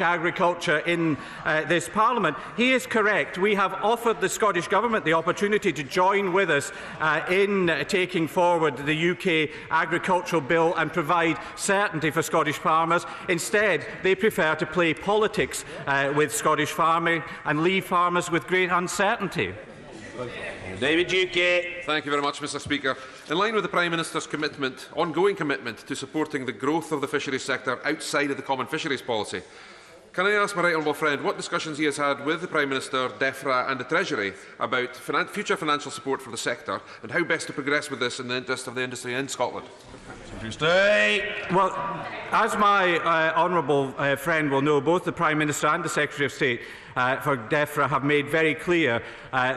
agriculture in this Parliament. He is correct. We have offered the Scottish Government the opportunity to join with us in taking forward the UK agricultural bill and provide certainty for Scottish farmers. Instead, they prefer to play politics with Scottish farming and leave farmers with great uncertainty. David Duque. Thank you very much, Mr. Speaker. In line with the Prime Minister's ongoing commitment to supporting the growth of the fisheries sector outside of the Common Fisheries Policy, can I ask my right honourable friend what discussions he has had with the Prime Minister, DEFRA and the Treasury about future financial support for the sector and how best to progress with this in the interest of the industry in Scotland? Well, as my honourable friend will know, both the Prime Minister and the Secretary of State for DEFRA have made very clear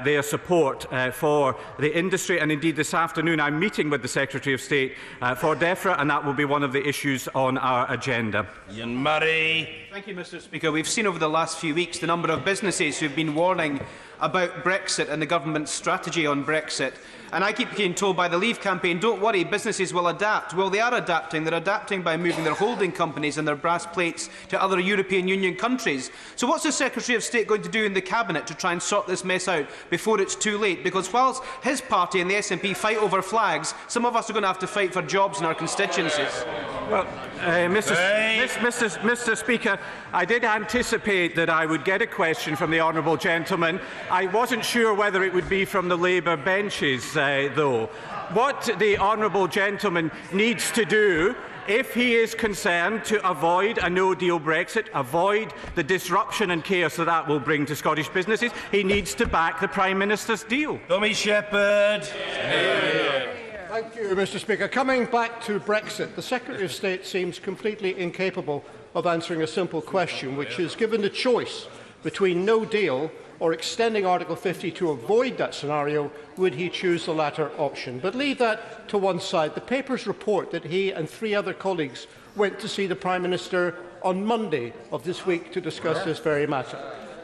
their support for the industry, and indeed this afternoon I am meeting with the Secretary of State for DEFRA, and that will be one of the issues on our agenda. Ian Murray. Thank you, Mr. Speaker. We've seen over the last few weeks the number of businesses who have been warning about Brexit and the government's strategy on Brexit. And I keep being told by the Leave campaign, don't worry, businesses will adapt. Well, they are adapting. They're adapting by moving their holding companies and their brass plates to other European Union countries. So what's the Secretary of State going to do in the Cabinet to try and sort this mess out before it's too late? Because whilst his party and the SNP fight over flags, some of us are going to have to fight for jobs in our constituencies. Well, Mr. Speaker, I did anticipate that I would get a question from the honourable gentleman. I wasn't sure whether it would be from the Labour benches, though. What the honourable gentleman needs to do, if he is concerned to avoid a no-deal Brexit, avoid the disruption and chaos that will bring to Scottish businesses, he needs to back the Prime Minister's deal. Tommy Shepherd. Thank you, Mr. Speaker. Coming back to Brexit, the Secretary of State seems completely incapable of answering a simple question, which is, given the choice between no deal or extending Article 50 to avoid that scenario, would he choose the latter option? But leave that to one side. The papers report that he and 3 other colleagues went to see the Prime Minister on Monday of this week to discuss this very matter.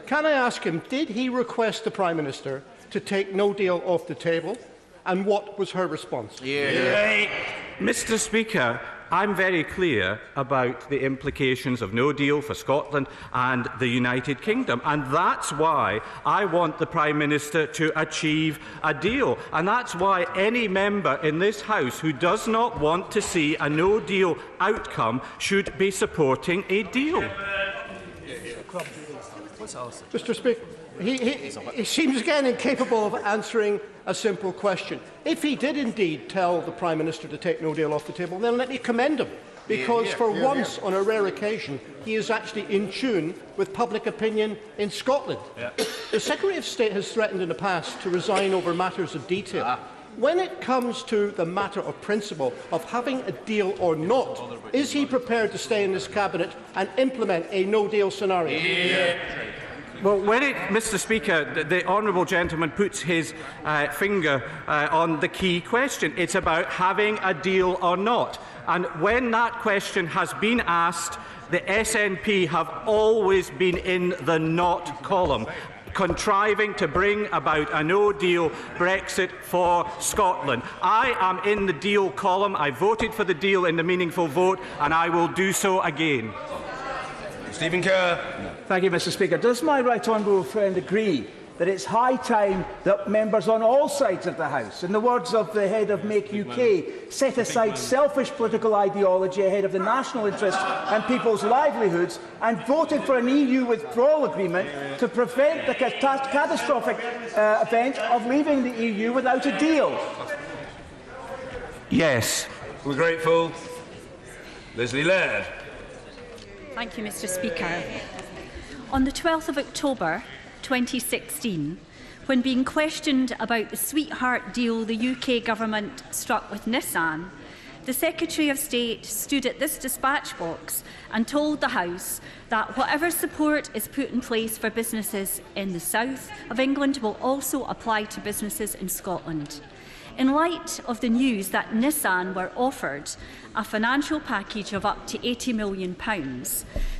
Can I ask him, did he request the Prime Minister to take no deal off the table? And what was her response? Mr. Speaker, I'm very clear about the implications of no deal for Scotland and the United Kingdom, and that's why I want the Prime Minister to achieve a deal, and that's why any member in this House who does not want to see a no deal outcome should be supporting a deal. Mr. Speaker, he seems again incapable of answering a simple question. If he did indeed tell the Prime Minister to take no deal off the table, then let me commend him, because for once on a rare occasion he is actually in tune with public opinion in Scotland. The Secretary of State has threatened in the past to resign over matters of detail. When it comes to the matter of principle of having a deal or not, is he prepared to stay in this Cabinet and implement a no-deal scenario? Well, Mr. Speaker, the honourable gentleman puts his finger on the key question. It's about having a deal or not. And when that question has been asked, the SNP have always been in the not column, contriving to bring about a no-deal Brexit for Scotland. I am in the deal column. I voted for the deal in the meaningful vote, and I will do so again. Stephen Kerr. Thank you, Mr. Speaker. Does my right honourable friend agree that it's high time that members on all sides of the House, in the words of the head of Make UK, set aside selfish political ideology ahead of the national interest and people's livelihoods and voted for an EU withdrawal agreement to prevent the catastrophic event of leaving the EU without a deal? Yes. We're grateful. Leslie Laird. Thank you, Mr. Speaker. On the 12th of October 2016, when being questioned about the sweetheart deal the UK government struck with Nissan, the Secretary of State stood at this dispatch box and told the House that whatever support is put in place for businesses in the south of England will also apply to businesses in Scotland. In light of the news that Nissan were offered a financial package of up to £80 million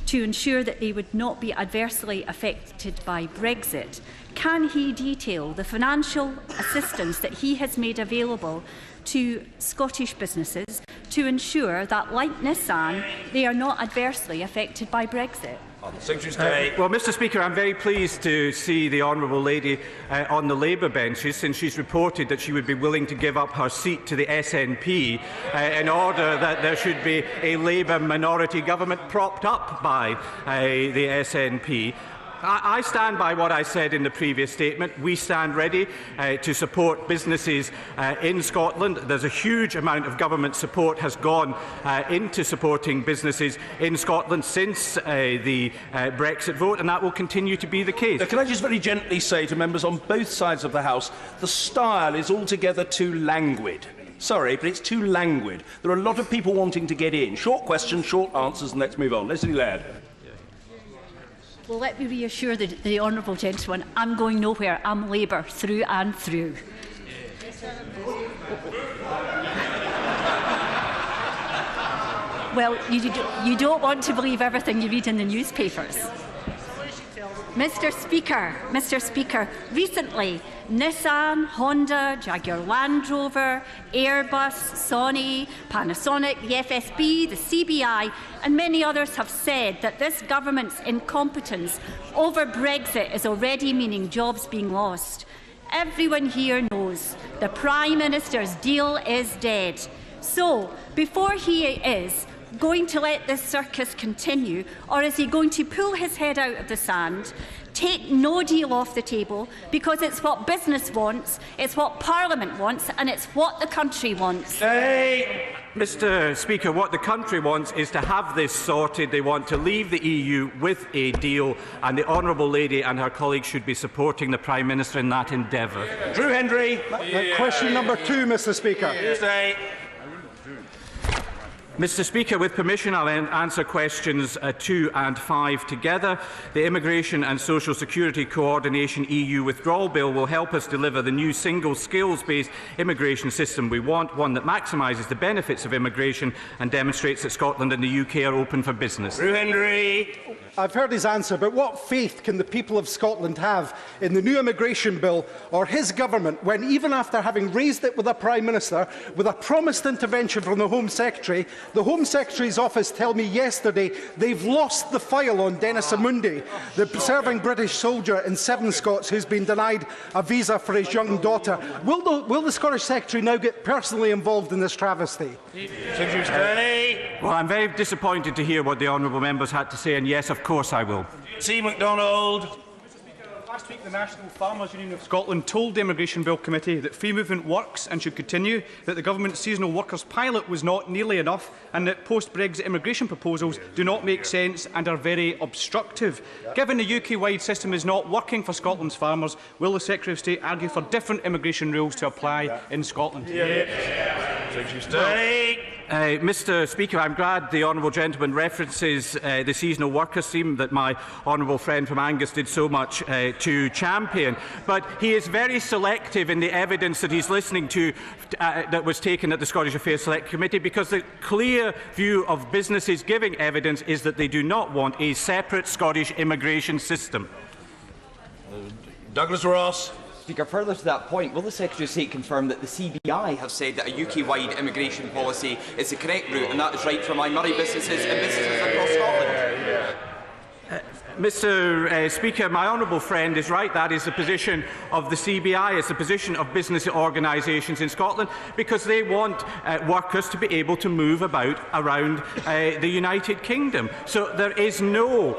to ensure that they would not be adversely affected by Brexit, can he detail the financial assistance that he has made available to Scottish businesses to ensure that, like Nissan, they are not adversely affected by Brexit? Secretary of State. Well, Mr Speaker, I'm very pleased to see the honourable lady on the Labour benches, since she's reported that she would be willing to give up her seat to the SNP in order that there should be a Labour minority government propped up by the SNP. I stand by what I said in the previous statement. We stand ready to support businesses in Scotland. There's a huge amount of government support has gone into supporting businesses in Scotland since the Brexit vote, and that will continue to be the case. Can I just very gently say to members on both sides of the House, the style is altogether too languid. Sorry, but it's too languid. There are a lot of people wanting to get in. Short questions, short answers, and let's move on. Leslie Laird. Well, let me reassure the honourable gentleman, I'm going nowhere. I'm Labour through and through. Well, you don't want to believe everything you read in the newspapers. Mr Speaker, recently Nissan, Honda, Jaguar Land Rover, Airbus, Sony, Panasonic, the FSB, the CBI and many others have said that this government's incompetence over Brexit is already meaning jobs being lost. Everyone here knows the Prime Minister's deal is dead. So, before he is going to let this circus continue, or is he going to pull his head out of the sand, take no deal off the table, because it's what business wants, it's what Parliament wants, and it's what the country wants? Hey. Mr Speaker, what the country wants is to have this sorted. They want to leave the EU with a deal, and the honourable lady and her colleagues should be supporting the Prime Minister in that endeavour. Drew Hendry. Question number 2, Mr Speaker. Mr Speaker, with permission, I'll answer questions 2 and 5 together. The Immigration and Social Security Coordination EU Withdrawal Bill will help us deliver the new single skills-based immigration system we want, one that maximises the benefits of immigration and demonstrates that Scotland and the UK are open for business. Drew Hendry. I've heard his answer, but what faith can the people of Scotland have in the new immigration bill or his government when, even after having raised it with the Prime Minister, with a promised intervention from the Home Secretary, the Home Secretary's office tell me yesterday they've lost the file on Dennis Amundi, the serving British soldier in Seven Scots who's been denied a visa for his young daughter. Will the Scottish Secretary now get personally involved in this travesty? Well, I'm very disappointed to hear what the honourable members had to say, and yes, of course I will. T. MacDonald. Last week, the National Farmers Union of Scotland told the Immigration Bill Committee that free movement works and should continue, that the government's seasonal workers pilot was not nearly enough, and that post-Brexit immigration proposals do not make sense and are very obstructive. Given the UK-wide system is not working for Scotland's farmers, will the Secretary of State argue for different immigration rules to apply in Scotland? Mr Speaker, I'm glad the honourable gentleman references the seasonal workers scheme that my honourable friend from Angus did so much to champion. But he is very selective in the evidence that he's listening to that was taken at the Scottish Affairs Select Committee, because the clear view of businesses giving evidence is that they do not want a separate Scottish immigration system. Douglas Ross. Speaker, further to that point, will the Secretary of State confirm that the CBI have said that a UK-wide immigration policy is the correct route, and that is right for my Murray businesses and businesses across Scotland? Mr Speaker, my honourable friend is right. That is the position of the CBI, it's the position of business organisations in Scotland, because they want workers to be able to move about around the United Kingdom. So there is no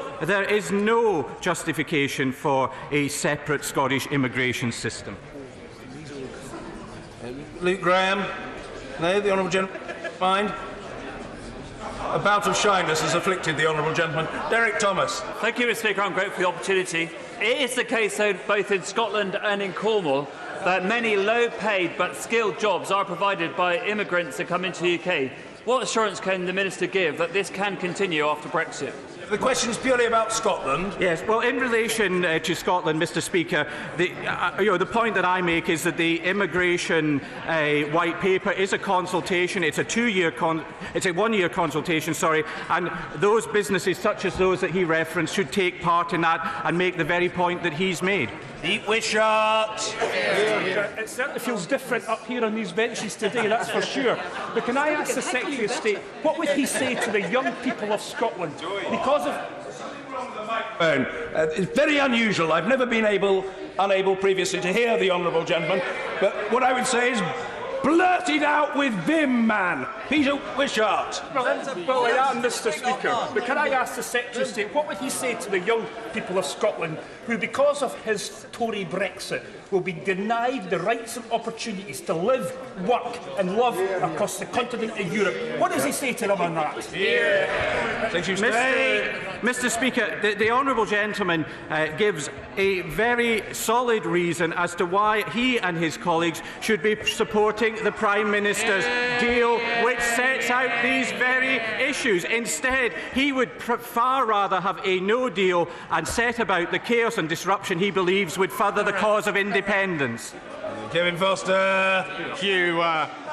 justification for a separate Scottish immigration system. Luke Graham. No, the honourable gentleman. Mind. A bout of shyness has afflicted the honourable gentleman. Derek Thomas. Thank you, Mr Speaker. I'm grateful for the opportunity. It is the case, though, both in Scotland and in Cornwall, that many low-paid but skilled jobs are provided by immigrants that come into the UK. What assurance can the Minister give that this can continue after Brexit? The question is purely about Scotland. Yes, well, in relation to Scotland, Mr Speaker, the point that I make is that the immigration white paper is a consultation. It's a one-year consultation, and those businesses, such as those that he referenced, should take part in that and make the very point that he's made. Deep Wishart. It certainly feels different up here on these benches today, that's for sure. But can I ask the Secretary of State, what would he say to the young people of Scotland? Because of It's very unusual. I've never been unable previously to hear the honourable gentleman, but what I would say is blurt it out with vim, man. Peter Wishart. Well, I am, Mr. Speaker. But can I ask the Secretary of State, what would he say to the young people of Scotland who, because of his Tory Brexit, will be denied the rights and opportunities to live, work and love across the continent of Europe? What does he say to them on that? Mr. Speaker, the honourable gentleman gives a very solid reason as to why he and his colleagues should be supporting the Prime Minister's deal, which sets out these very issues. Instead, he would far rather have a no deal and set about the chaos and disruption he believes would further the cause of independence. Kevin Foster. Thank you,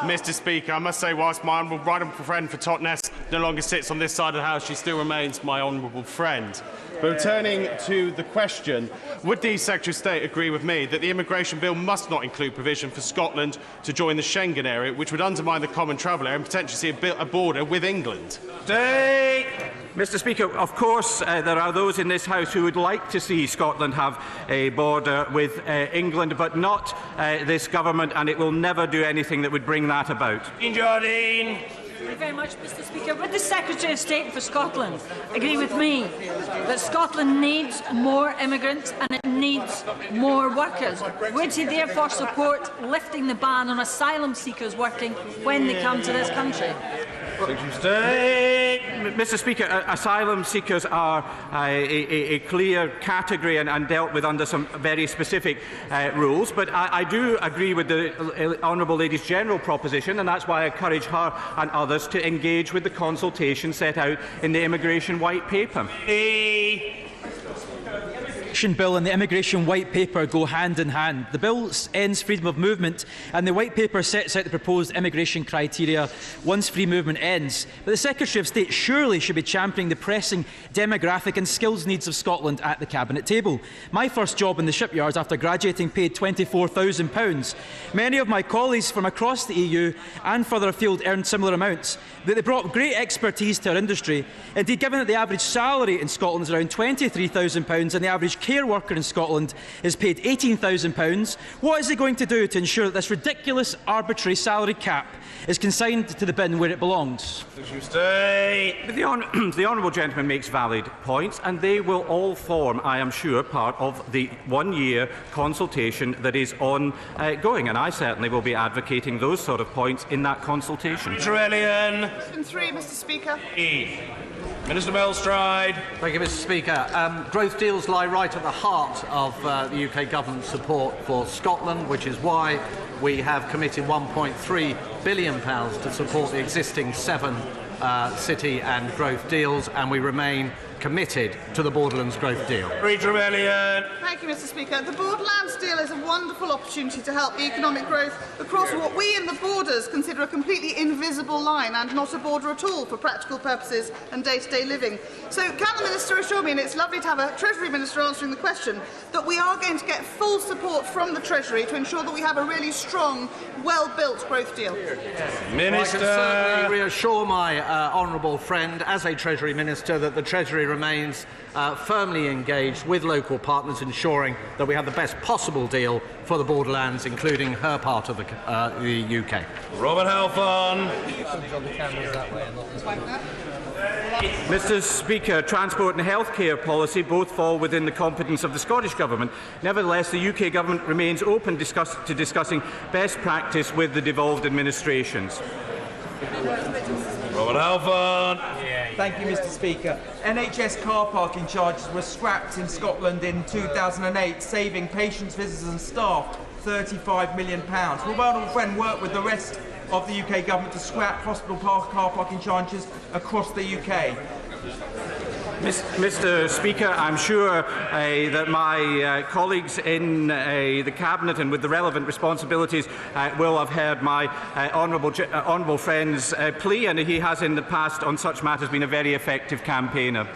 Mr. Speaker. I must say, whilst my honourable friend for Totnes no longer sits on this side of the House, she still remains my honourable friend. But returning to the question, would the Secretary of State agree with me that the immigration bill must not include provision for Scotland to join the Schengen area, which would undermine the common travel area and potentially see a border with England? Mr. Speaker, of course there are those in this House who would like to see Scotland have a border with England, but not this government, and it will never do anything that would bring that about. Jardine. Thank you very much, Mr. Speaker. Would the Secretary of State for Scotland agree with me that Scotland needs more immigrants and it needs more workers? Would he therefore support lifting the ban on asylum seekers working when they come to this country? Mr. Speaker, asylum seekers are a clear category and dealt with under some very specific rules, but I do agree with the honourable lady's general proposition, and that's why I encourage her and others to engage with the consultation set out in the Immigration White Paper. Bill and the Immigration White Paper go hand in hand. The bill ends freedom of movement and the White Paper sets out the proposed immigration criteria once free movement ends. But the Secretary of State surely should be championing the pressing demographic and skills needs of Scotland at the Cabinet table. My first job in the shipyards after graduating paid £24,000. Many of my colleagues from across the EU and further afield earned similar amounts. But they brought great expertise to our industry. Indeed, given that the average salary in Scotland is around £23,000 and the average care worker in Scotland is paid £18,000, what is he going to do to ensure that this ridiculous arbitrary salary cap is consigned to the bin where it belongs? The honourable gentleman makes valid points, and they will all form, I am sure, part of the one-year consultation that is ongoing, and I certainly will be advocating those sort of points in that consultation. Question 3, Mr. Speaker. Minister Belstride. Thank you, Mr. Speaker. Growth deals lie right at the heart of the UK government's support for Scotland, which is why we have committed £1.3 billion to support the existing 7 city and growth deals, and we remain committed to the Borderlands Growth Deal. Thank you, Mr. Speaker. The Borderlands deal is a wonderful opportunity to help the economic growth across what we in the Borders consider a completely invisible line and not a border at all for practical purposes and day-to-day living. So can the Minister assure me, and it's lovely to have a Treasury Minister answering the question, that we are going to get full support from the Treasury to ensure that we have a really strong, well-built growth deal? Minister. Well, I can certainly reassure my honourable friend, as a Treasury Minister, that the Treasury remains firmly engaged with local partners, ensuring that we have the best possible deal for the Borderlands, including her part of the UK. Robert Halfon. Mr. Speaker, transport and healthcare policy both fall within the competence of the Scottish Government. Nevertheless, the UK Government remains open to discussing best practice with the devolved administrations. Robert Halfon. Thank you, Mr. Speaker. NHS car parking charges were scrapped in Scotland in 2008, saving patients, visitors and staff £35 million. Will my honourable friend work with the rest of the UK Government to scrap hospital car parking charges across the UK? Mr. Speaker, I'm sure that my colleagues in the Cabinet and with the relevant responsibilities will have heard my honourable friend's plea, and he has in the past on such matters been a very effective campaigner.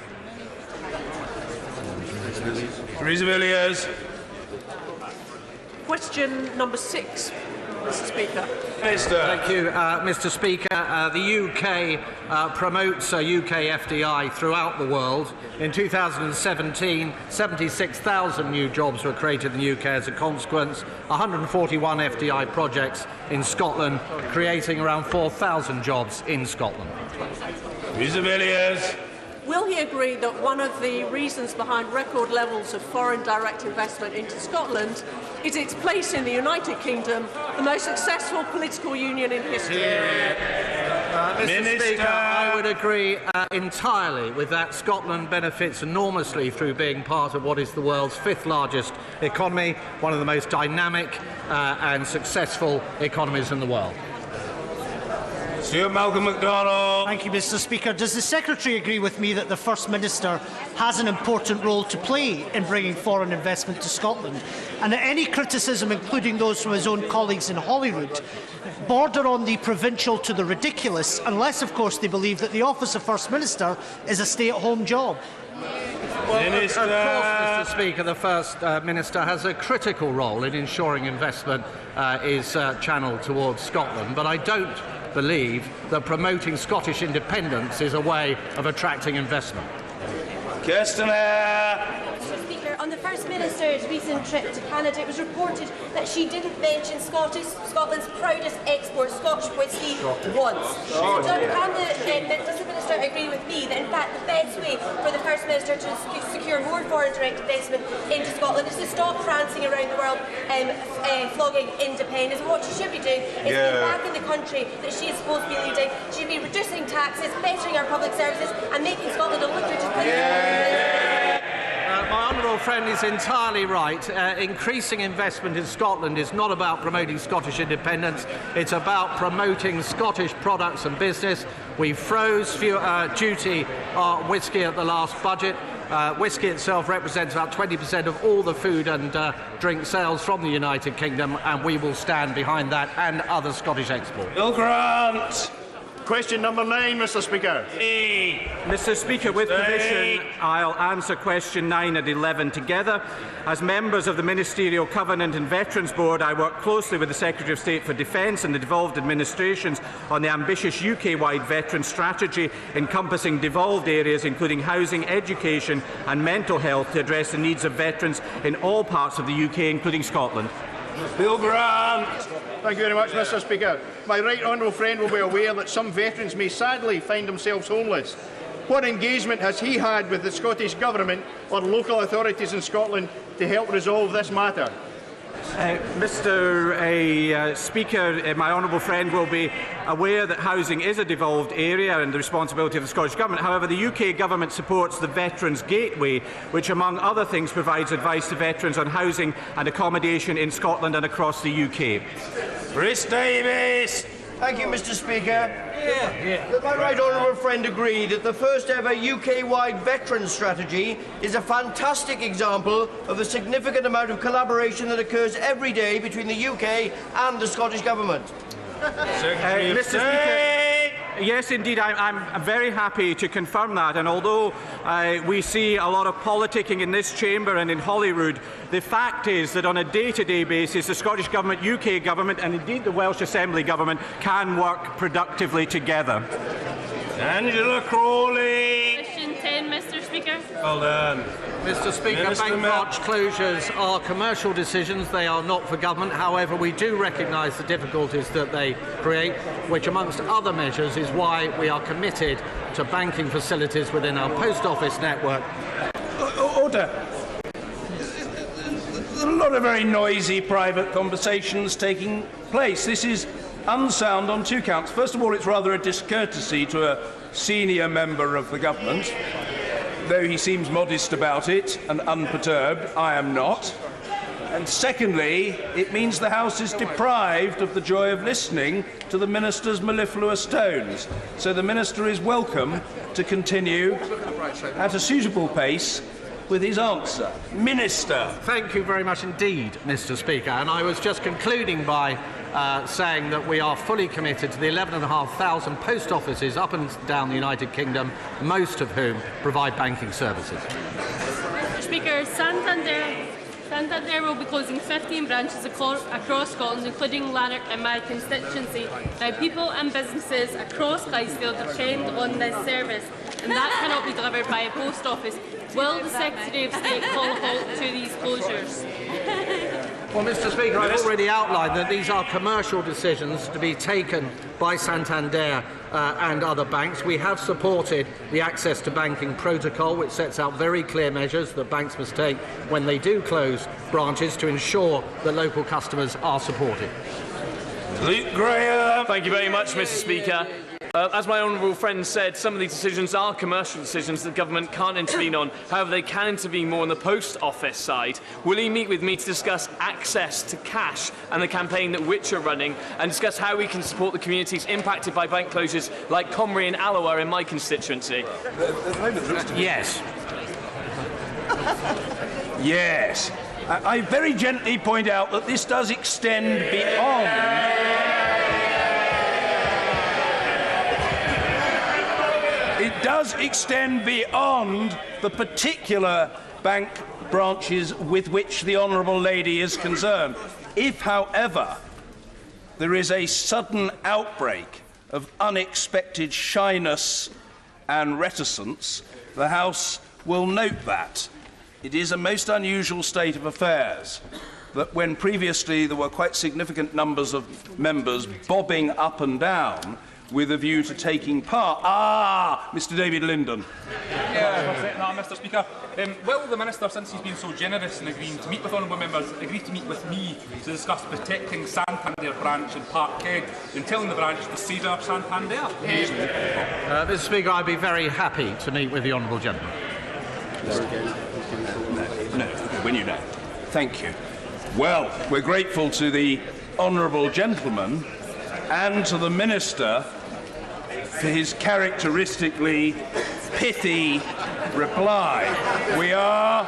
Theresa May. Question number 6. Mr. Speaker. Thank you, Mr. Speaker. The UK promotes UK FDI throughout the world. In 2017, 76,000 new jobs were created in the UK as a consequence. 141 FDI projects in Scotland, creating around 4,000 jobs in Scotland. Will he agree that one of the reasons behind record levels of foreign direct investment into Scotland is its place in the United Kingdom, the most successful political union in history? Mr. Speaker, I would agree entirely with that. Scotland benefits enormously through being part of what is the world's 5th largest economy, one of the most dynamic and successful economies in the world. Sir Malcolm MacDonald. Thank you, Mr. Speaker. Does the Secretary agree with me that the First Minister has an important role to play in bringing foreign investment to Scotland, and that any criticism, including those from his own colleagues in Holyrood, border on the provincial to the ridiculous, unless, of course, they believe that the office of First Minister is a stay-at-home job? Well, of course, Mr. Speaker, the First Minister has a critical role in ensuring investment is channelled towards Scotland, but I don't believe that promoting Scottish independence is a way of attracting investment. Mr. Speaker, on the First Minister's recent trip to Canada, it was reported that she didn't mention Scotland's proudest export, Scotch whisky, once. Does the Minister agree with me that, in fact, the best way for the First Minister to secure more foreign direct investment into Scotland is to stop prancing around the world flogging independence? And what she should be doing is being back in the country that she is supposed to be leading. She should be reducing taxes, bettering our public services and making Scotland a lucrative place. My honourable friend is entirely right. Increasing investment in Scotland is not about promoting Scottish independence. It's about promoting Scottish products and business. We froze duty on whisky at the last budget. Whisky itself represents about 20% of all the food and drink sales from the United Kingdom, and we will stand behind that and other Scottish exports. Bill Grant. Question number 9, Mr. Speaker. Mr. Speaker, with permission, I'll answer question 9 and 11 together. As members of the Ministerial Covenant and Veterans Board, I work closely with the Secretary of State for Defence and the devolved administrations on the ambitious UK-wide veteran strategy encompassing devolved areas including housing, education and mental health to address the needs of veterans in all parts of the UK, including Scotland. Bill Grant. Thank you very much, Mr. Speaker. My right honourable friend will be aware that some veterans may sadly find themselves homeless. What engagement has he had with the Scottish Government or local authorities in Scotland to help resolve this matter? Mr. Speaker, my honourable friend will be aware that housing is a devolved area and the responsibility of the Scottish Government. However, the UK Government supports the Veterans Gateway, which among other things provides advice to veterans on housing and accommodation in Scotland and across the UK. Rhys Davies. Thank you, Mr. Speaker. Does my right honourable friend agree that the first ever UK-wide veterans strategy is a fantastic example of the significant amount of collaboration that occurs every day between the UK and the Scottish Government? Mr. Speaker, yes, indeed, I'm very happy to confirm that. And although we see a lot of politicking in this chamber and in Holyrood, the fact is that on a day-to-day basis, the Scottish Government, UK Government and indeed the Welsh Assembly Government can work productively together. Angela Crowley. Question 10, Mr. Speaker. Well done. Mr. Speaker, bank branch closures are commercial decisions. They are not for government. However, we do recognise the difficulties that they create, which, amongst other measures, is why we are committed to banking facilities within our post office network. Order. There are a lot of very noisy private conversations taking place. This is unsound on 2 counts. First of all, it's rather a discourtesy to a senior member of the government. Though he seems modest about it and unperturbed, I am not. And secondly, it means the House is deprived of the joy of listening to the Minister's mellifluous tones. So the Minister is welcome to continue at a suitable pace with his answer. Minister. Thank you very much indeed, Mr. Speaker. And I was just concluding by saying that we are fully committed to the 11,500 post offices up and down the United Kingdom, most of whom provide banking services. Mr. Speaker, Santander. Santander will be closing 15 branches across Scotland, including Lanark in my constituency. Now, people and businesses across Clydesdale depend on this service, and that cannot be delivered by a post office. Will the Secretary of State call a halt to these closures? Well, Mr. Speaker, I've already outlined that these are commercial decisions to be taken by Santander and other banks. We have supported the Access to Banking Protocol, which sets out very clear measures that banks must take when they do close branches to ensure that local customers are supported. Luke Graham. Thank you very much, Mr. Speaker. As my honourable friend said, some of these decisions are commercial decisions that the government can't intervene on. However, they can intervene more on the post office side. Will he meet with me to discuss access to cash and the campaign that which are running, and discuss how we can support the communities impacted by bank closures like Comrie and Alloa in my constituency? Yes. Yes. I very gently point out that this does extend beyond... It does extend beyond the particular bank branches with which the Honourable Lady is concerned. If, however, there is a sudden outbreak of unexpected shyness and reticence, the House will note that. It is a most unusual state of affairs that when previously there were quite significant numbers of members bobbing up and down with a view to taking part. Mr. David Linden. Mr. Speaker. Will the Minister, since he's been so generous in agreeing to meet with honourable members, agree to meet with me to discuss protecting Santander branch in Parkhead and telling the branch to savour Santander? Mr. Speaker, I'd be very happy to meet with the honourable gentleman. No, when you know. Thank you. Well, we're grateful to the honourable gentleman and to the Minister for his characteristically pithy reply. We are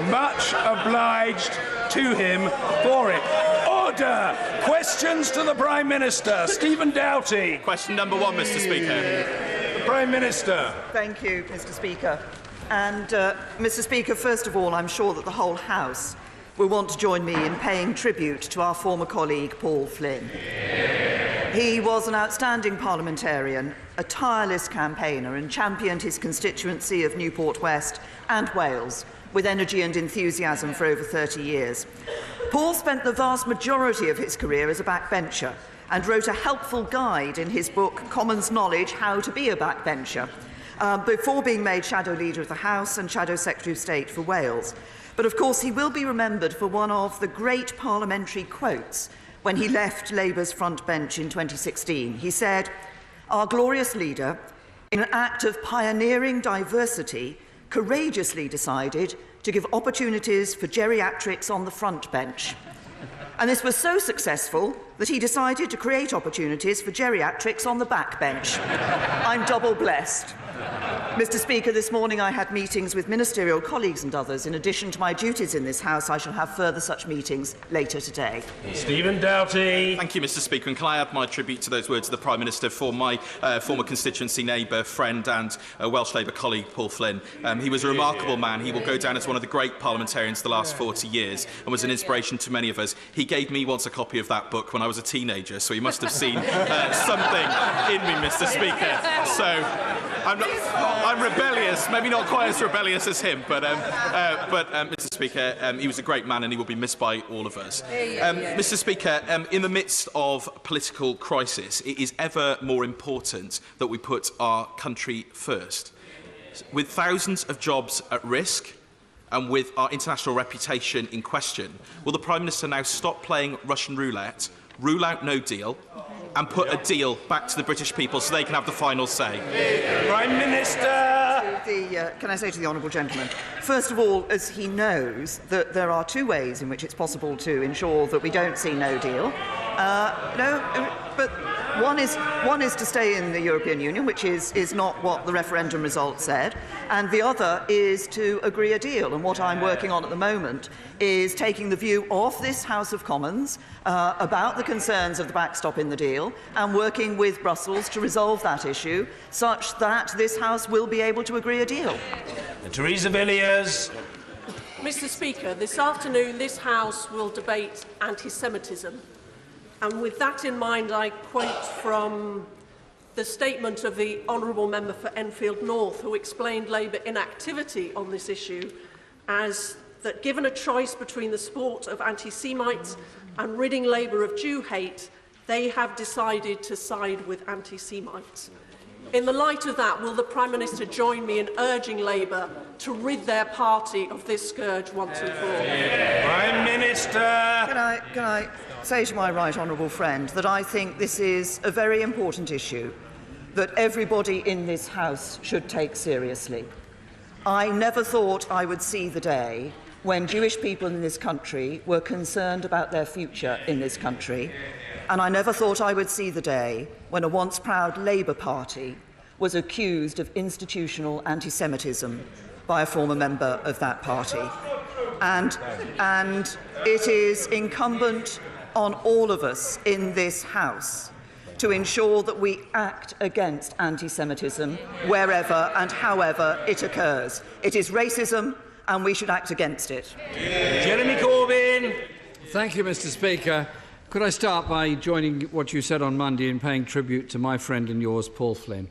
much obliged to him for it. Order! Questions to the Prime Minister. Stephen Doughty. Question number 1, Mr. Speaker. The Prime Minister. Thank you, Mr. Speaker. And, Mr. Speaker, first of all, I'm sure that the whole House will want to join me in paying tribute to our former colleague, Paul Flynn. He was an outstanding parliamentarian, a tireless campaigner, and championed his constituency of Newport West and Wales with energy and enthusiasm for over 30 years. Paul spent the vast majority of his career as a backbencher and wrote a helpful guide in his book, Commons Knowledge, How to be a Backbencher, before being made Shadow Leader of the House and Shadow Secretary of State for Wales. But of course he will be remembered for one of the great parliamentary quotes when he left Labour's front bench in 2016. He said, "Our glorious leader, in an act of pioneering diversity, courageously decided to give opportunities for geriatrics on the front bench. And this was so successful that he decided to create opportunities for geriatrics on the back bench. I'm double blessed." Mr. Speaker, this morning I had meetings with ministerial colleagues and others. In addition to my duties in this House, I shall have further such meetings later today. Stephen Doughty. Thank you, Mr. Speaker. And can I add my tribute to those words of the Prime Minister for my former constituency neighbour, friend and Welsh Labour colleague, Paul Flynn. He was a remarkable man. He will go down as one of the great parliamentarians of the last 40 years and was an inspiration to many of us. He gave me once a copy of that book when I was a teenager, so he must have seen something in me, Mr. Speaker. So I'm rebellious, maybe not quite as rebellious as him, but Mr. Speaker, he was a great man and he will be missed by all of us. Mr. Speaker, in the midst of political crisis, it is ever more important that we put our country first. With thousands of jobs at risk and with our international reputation in question, will the Prime Minister now stop playing Russian roulette, rule out no deal, and put a deal back to the British people so they can have the final say? Prime Minister! Can I say to the honourable gentleman, first of all, as he knows, that there are two ways in which it's possible to ensure that we don't see no deal. But one is to stay in the European Union, which is not what the referendum result said, and the other is to agree a deal. And what I'm working on at the moment is taking the view of this House of Commons about the concerns of the backstop in the deal and working with Brussels to resolve that issue such that this House will be able to agree a deal. Theresa Villiers. Mr Speaker, this afternoon this House will debate anti-Semitism. And with that in mind, I quote from the statement of the Honourable Member for Enfield North, who explained Labour inactivity on this issue as that given a choice between the support of anti-Semites and ridding Labour of Jew hate, they have decided to side with anti-Semites. In the light of that, will the Prime Minister join me in urging Labour to rid their party of this scourge once and for all? Prime Minister! Can I say to my right honourable friend that I think this is a very important issue that everybody in this House should take seriously. I never thought I would see the day when Jewish people in this country were concerned about their future in this country, and I never thought I would see the day when a once proud Labour Party was accused of institutional anti-Semitism by a former member of that party. And it is incumbent on all of us in this House to ensure that we act against anti-Semitism wherever and however it occurs. It is racism, and we should act against it. Jeremy Corbyn. Thank you, Mr Speaker. Could I start by joining what you said on Monday in paying tribute to my friend and yours, Paul Flynn.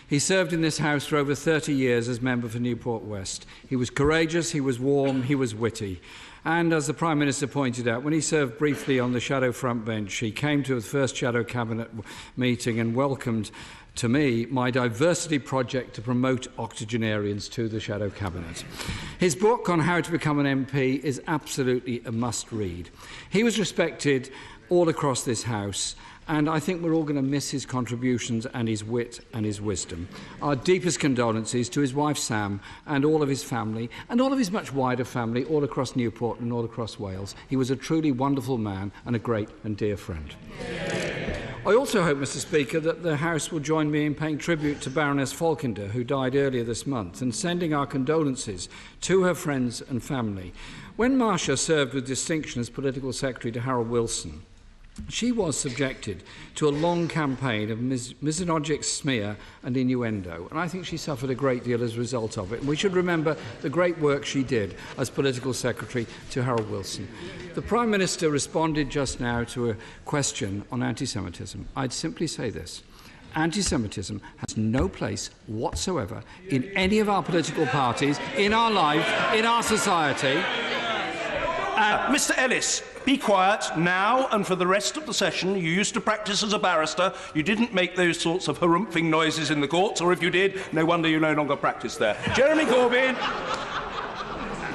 He served in this House for over 30 years as member for Newport West. He was courageous, he was warm, he was witty. And as the Prime Minister pointed out, when he served briefly on the Shadow front bench, he came to the first Shadow Cabinet meeting and welcomed to me my diversity project to promote octogenarians to the Shadow Cabinet. His book on how to become an MP is absolutely a must-read. He was respected all across this House, and I think we're all going to miss his contributions and his wit and his wisdom. Our deepest condolences to his wife Sam and all of his family and all of his much wider family all across Newport and all across Wales. He was a truly wonderful man and a great and dear friend. I also hope, Mr Speaker, that the House will join me in paying tribute to Baroness Falkender, who died earlier this month, and sending our condolences to her friends and family. When Marcia served with distinction as Political Secretary to Harold Wilson, she was subjected to a long campaign of misogynistic smear and innuendo, and I think she suffered a great deal as a result of it. And we should remember the great work she did as Political Secretary to Harold Wilson. The Prime Minister responded just now to a question on anti-Semitism. I'd simply say this. Anti-Semitism has no place whatsoever in any of our political parties, in our life, in our society. Mr Ellis, be quiet now and for the rest of the session. You used to practice as a barrister. You didn't make those sorts of harumphing noises in the courts, or if you did, no wonder you no longer practice there. Jeremy Corbyn.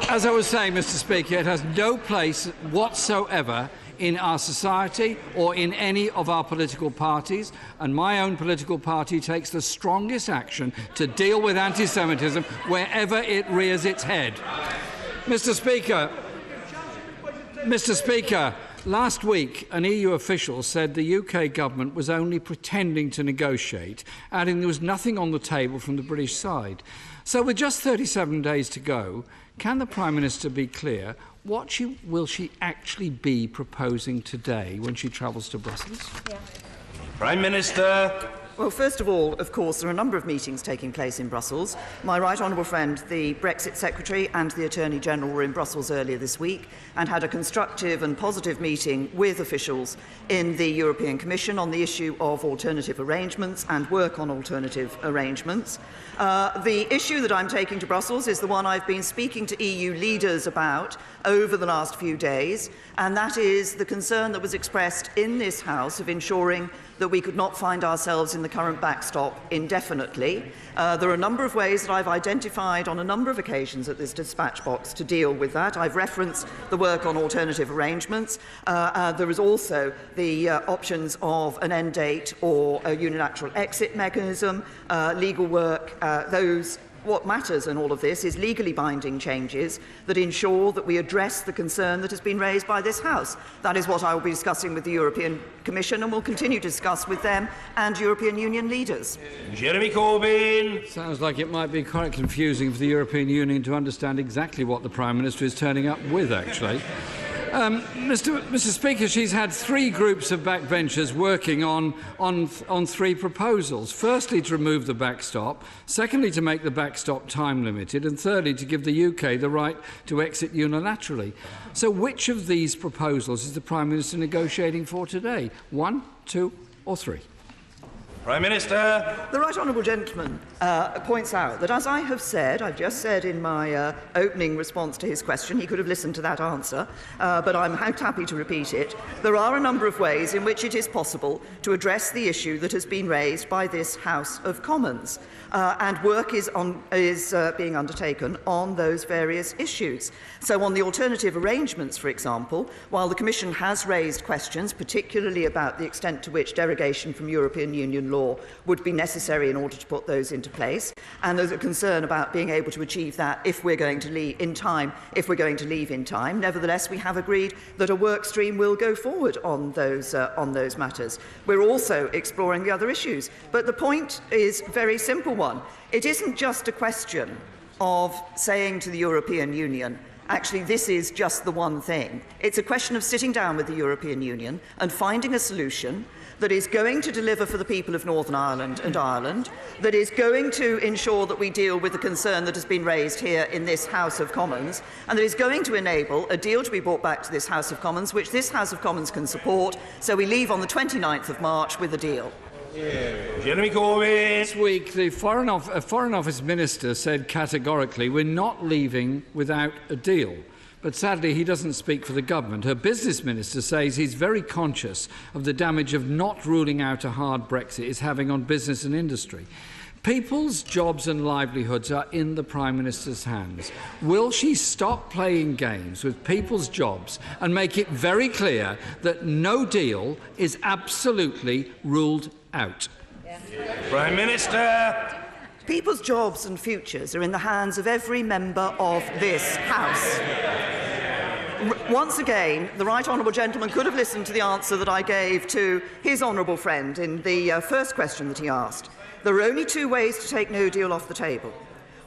As I was saying, Mr Speaker, it has no place whatsoever in our society or in any of our political parties, and my own political party takes the strongest action to deal with anti-Semitism wherever it rears its head. Mr Speaker, last week an EU official said the UK government was only pretending to negotiate, adding there was nothing on the table from the British side. So with just 37 days to go, can the Prime Minister be clear what will she actually be proposing today when she travels to Brussels? Yeah. Prime Minister. Well, first of all, of course, there are a number of meetings taking place in Brussels. My right honourable friend, the Brexit Secretary and the Attorney General were in Brussels earlier this week and had a constructive and positive meeting with officials in the European Commission on the issue of alternative arrangements and work on alternative arrangements. The issue that I'm taking to Brussels is the one I've been speaking to EU leaders about over the last few days, and that is the concern that was expressed in this House of ensuring that we could not find ourselves in the current backstop indefinitely. There are a number of ways that I've identified on a number of occasions at this dispatch box to deal with that. I've referenced the work on alternative arrangements. There is also the options of an end date or a unilateral exit mechanism, legal work, What matters in all of this is legally binding changes that ensure that we address the concern that has been raised by this House. That is what I will be discussing with the European Commission and will continue to discuss with them and European Union leaders. Jeremy Corbyn. Sounds like it might be quite confusing for the European Union to understand exactly what the Prime Minister is turning up with, actually. Mr. Speaker, she's had 3 groups of backbenchers working on 3 proposals. Firstly, to remove the backstop. Secondly, to make the backstop time limited. And thirdly, to give the UK the right to exit unilaterally. So which of these proposals is the Prime Minister negotiating for today? 1, 2 or 3? Prime Minister. The right honourable gentleman points out that, as I have said, I've just said in my opening response to his question, he could have listened to that answer, but I'm happy to repeat it. There are a number of ways in which it is possible to address the issue that has been raised by this House of Commons, and work is being undertaken on those various issues. So on the alternative arrangements, for example, while the Commission has raised questions, particularly about the extent to which derogation from European Union law would be necessary in order to put those into place, and there's a concern about being able to achieve that if we're going to leave in time. Nevertheless, we have agreed that a work stream will go forward on those matters. We're also exploring the other issues, but the point is a very simple one. It isn't just a question of saying to the European Union, actually, this is just the one thing. It's a question of sitting down with the European Union and finding a solution that is going to deliver for the people of Northern Ireland and Ireland, that is going to ensure that we deal with the concern that has been raised here in this House of Commons, and that is going to enable a deal to be brought back to this House of Commons, which this House of Commons can support, so we leave on the 29th of March with a deal. Jeremy Corbyn. This week, the Foreign Office Minister said categorically, we're not leaving without a deal. But sadly, he doesn't speak for the government. Her business minister says he's very conscious of the damage of not ruling out a hard Brexit is having on business and industry. People's jobs and livelihoods are in the Prime Minister's hands. Will she stop playing games with people's jobs and make it very clear that no deal is absolutely ruled out? Prime Minister. People's jobs and futures are in the hands of every member of this House. Once again, the right honourable gentleman could have listened to the answer that I gave to his honourable friend in the first question that he asked. There are only 2 ways to take no deal off the table.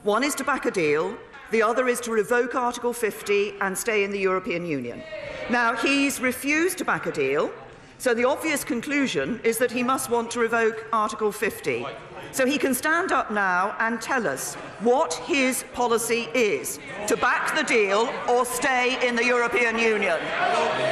One is to back a deal, the other is to revoke Article 50 and stay in the European Union. Now, he's refused to back a deal, so the obvious conclusion is that he must want to revoke Article 50. So he can stand up now and tell us what his policy is, to back the deal or stay in the European Union.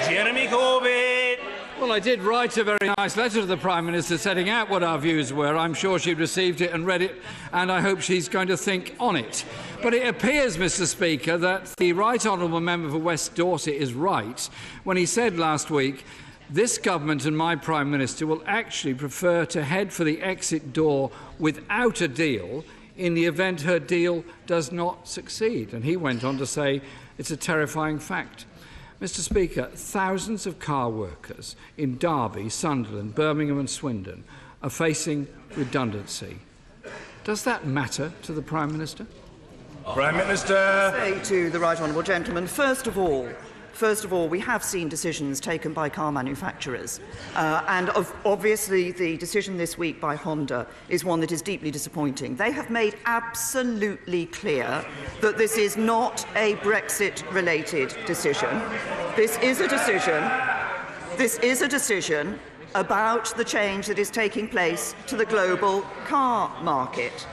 Jeremy Corbyn. Well, I did write a very nice letter to the Prime Minister setting out what our views were. I'm sure she received it and read it, and I hope she's going to think on it. But it appears, Mr. Speaker, that the Right Honourable Member for West Dorset is right when he said last week, this government and my Prime Minister will actually prefer to head for the exit door without a deal in the event her deal does not succeed. And he went on to say it's a terrifying fact. Mr. Speaker, thousands of car workers in Derby, Sunderland, Birmingham and Swindon are facing redundancy. Does that matter to the Prime Minister? Prime Minister. Say to the right honourable gentleman, first of all, we have seen decisions taken by car manufacturers, and obviously the decision this week by Honda is one that is deeply disappointing. They have made absolutely clear that this is not a Brexit-related decision. This is a decision about the change that is taking place to the global car market.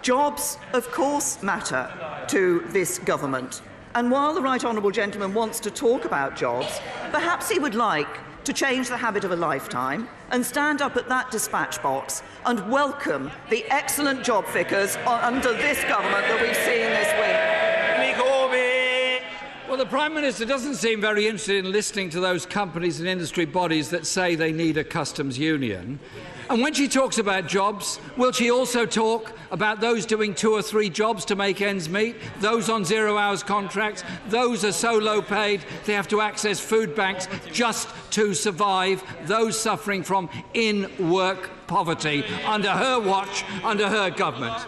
Jobs, of course, matter to this government. And while the right honourable gentleman wants to talk about jobs, perhaps he would like to change the habit of a lifetime and stand up at that dispatch box and welcome the excellent job figures under this government that we've seen this week. Well, the Prime Minister doesn't seem very interested in listening to those companies and industry bodies that say they need a customs union. And when she talks about jobs, will she also talk about those doing 2 or 3 jobs to make ends meet, those on 0-hours contracts, those are so low paid they have to access food banks just to survive, those suffering from in-work poverty under her watch, under her government?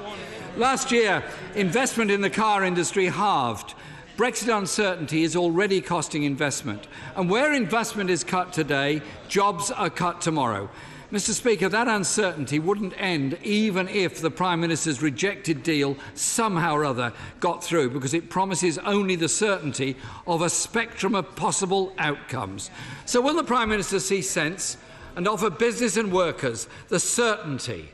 Last year, investment in the car industry halved. Brexit uncertainty is already costing investment. And where investment is cut today, jobs are cut tomorrow. Mr Speaker, that uncertainty wouldn't end even if the Prime Minister's rejected deal somehow or other got through, because it promises only the certainty of a spectrum of possible outcomes. So will the Prime Minister see sense and offer business and workers the certainty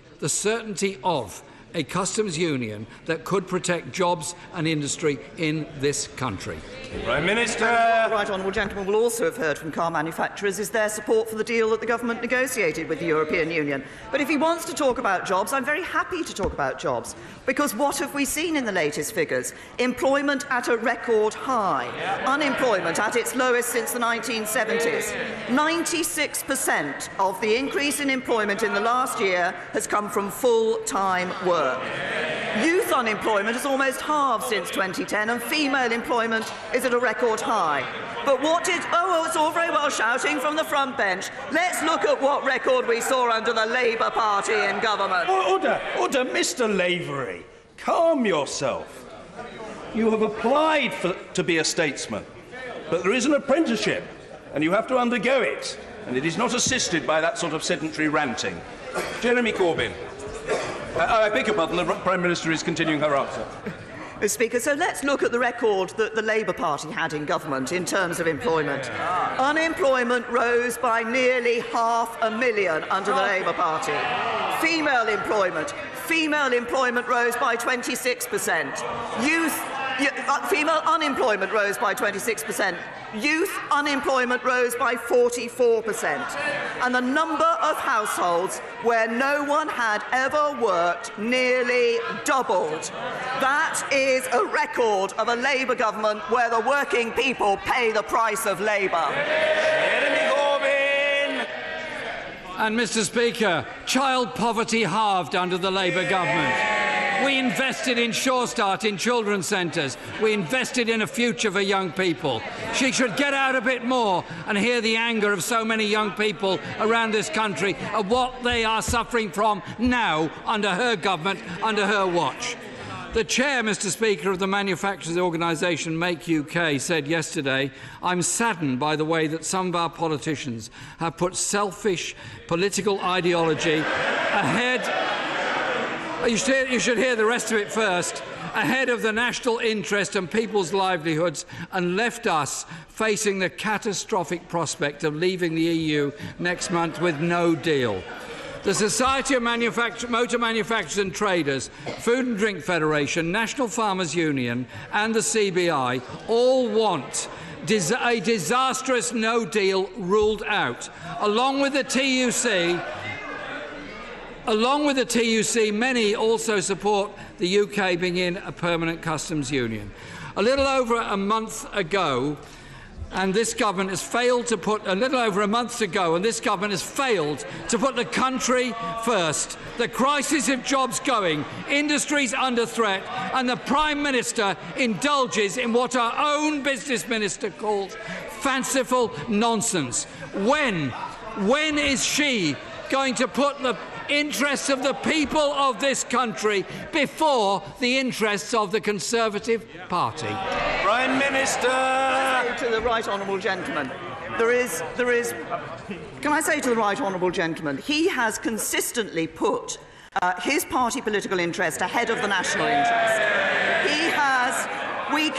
of a customs union that could protect jobs and industry in this country? Prime Minister. The right honourable gentleman will also have heard from car manufacturers is their support for the deal that the government negotiated with the European Union. But if he wants to talk about jobs, I'm very happy to talk about jobs, because what have we seen in the latest figures? Employment at a record high, unemployment at its lowest since the 1970s. 96% of the increase in employment in the last year has come from full-time work. Youth unemployment has almost halved since 2010, and female employment is at a record high. But what did... Oh, it's all very well shouting from the front bench. Let's look at what record we saw under the Labour Party in government. Order, Mr Lavery. Calm yourself. You have applied to be a statesman, but there is an apprenticeship, and you have to undergo it, and it is not assisted by that sort of sedentary ranting. Jeremy Corbyn. I beg your pardon, the Prime Minister is continuing her answer. Mr Speaker, so let's look at the record that the Labour Party had in government in terms of employment. Unemployment rose by nearly 500,000 under the Labour Party. Female employment rose by 26%. Female unemployment rose by 26%. Youth unemployment rose by 44%. And the number of households where no one had ever worked nearly doubled. That is a record of a Labour government where the working people pay the price of labour. And, Mr Speaker, child poverty halved under the Labour government. We invested in Sure Start in children's centres. We invested in a future for young people. She should get out a bit more and hear the anger of so many young people around this country at what they are suffering from now under her government, under her watch. The chair, Mr Speaker, of the manufacturers' organisation Make UK said yesterday, "I'm saddened by the way that some of our politicians have put selfish political ideology ahead..." You should hear the rest of it first. Ahead of the national interest and people's livelihoods, and left us facing the catastrophic prospect of leaving the EU next month with no deal. The Society of Motor Manufacturers and Traders, Food and Drink Federation, National Farmers Union and the CBI all want a disastrous no deal ruled out. Along with the TUC, many also support the UK being in a permanent customs union. A little over a month ago, and this government has failed to put the country first. The crisis of jobs going, industries under threat, and the Prime Minister indulges in what our own business minister calls fanciful nonsense. When is she going to put the interests of the people of this country before the interests of the Conservative Party? Prime Minister. To the right honourable gentleman, can I say to the right honourable gentleman, he has consistently put his party political interest ahead of the national interest. He has. We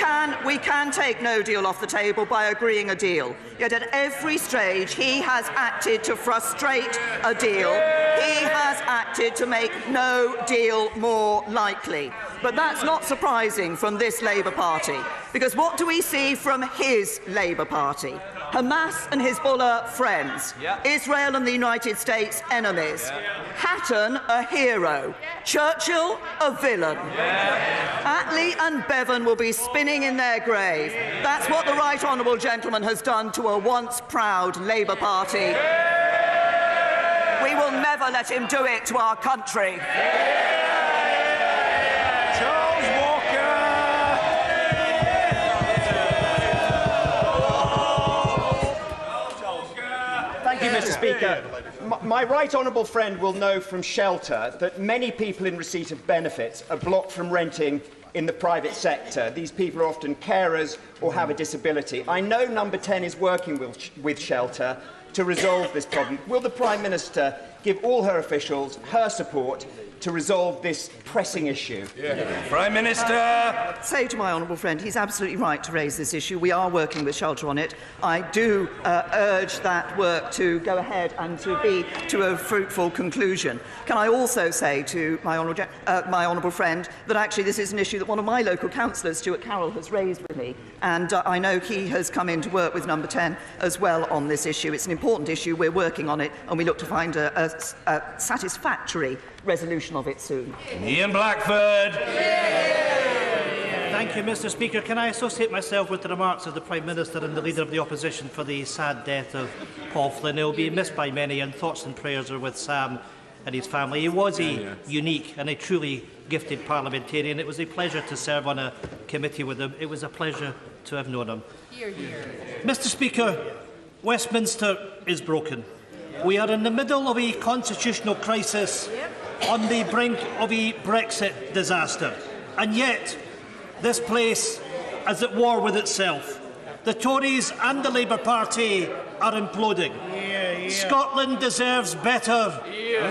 can take no deal off the table by agreeing a deal. Yet at every stage he has acted to frustrate a deal. He has acted to make no deal more likely. But that's not surprising from this Labour Party, because what do we see from his Labour Party? Hamas and Hezbollah friends, Israel and the United States enemies, Hatton a hero, Churchill a villain. Attlee and Bevan will be spinning in their grave. That's what the right honourable gentleman has done to a once proud Labour Party. We will never let him do it to our country. Thank you, Mr. Speaker. My right honourable friend will know from Shelter that many people in receipt of benefits are blocked from renting in the private sector. These people are often carers or have a disability. I know Number 10 is working with Shelter to resolve this problem. Will the Prime Minister give all her officials her support to resolve this pressing issue. Prime Minister! Say to my honourable friend, he's absolutely right to raise this issue. We are working with Shelter on it. I do urge that work to go ahead and to be to a fruitful conclusion. Can I also say to my honourable friend that actually this is an issue that one of my local councillors, Stuart Carroll, has raised with me, and I know he has come in to work with Number 10 as well on this issue. It's an important issue. We're working on it, and we look to find a satisfactory resolution of it soon. Ian Blackford. Thank you, Mr. Speaker. Can I associate myself with the remarks of the Prime Minister and the Leader of the Opposition for the sad death of Paul Flynn? He will be missed by many, and thoughts and prayers are with Sam and his family. He was a unique and a truly gifted parliamentarian. It was a pleasure to serve on a committee with him. It was a pleasure to have known him. Mr. Speaker, Westminster is broken. We are in the middle of a constitutional crisis on the brink of a Brexit disaster. And yet, this place is at war with itself. The Tories and the Labour Party are imploding. Scotland deserves better.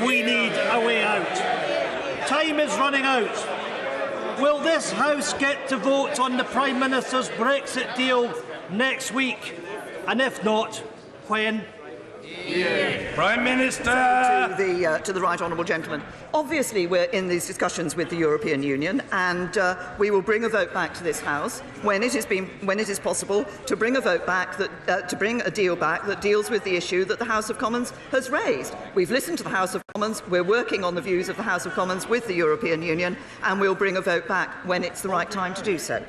We need a way out. Time is running out. Will this House get to vote on the Prime Minister's Brexit deal next week? And if not, when? Prime Minister! To the right honourable gentleman. Obviously, we're in these discussions with the European Union, and we will bring a vote back to this House when it is possible to bring a vote back to bring a deal back that deals with the issue that the House of Commons has raised. We've listened to the House of Commons. We're working on the views of the House of Commons with the European Union, and we'll bring a vote back when it's the right time to do so.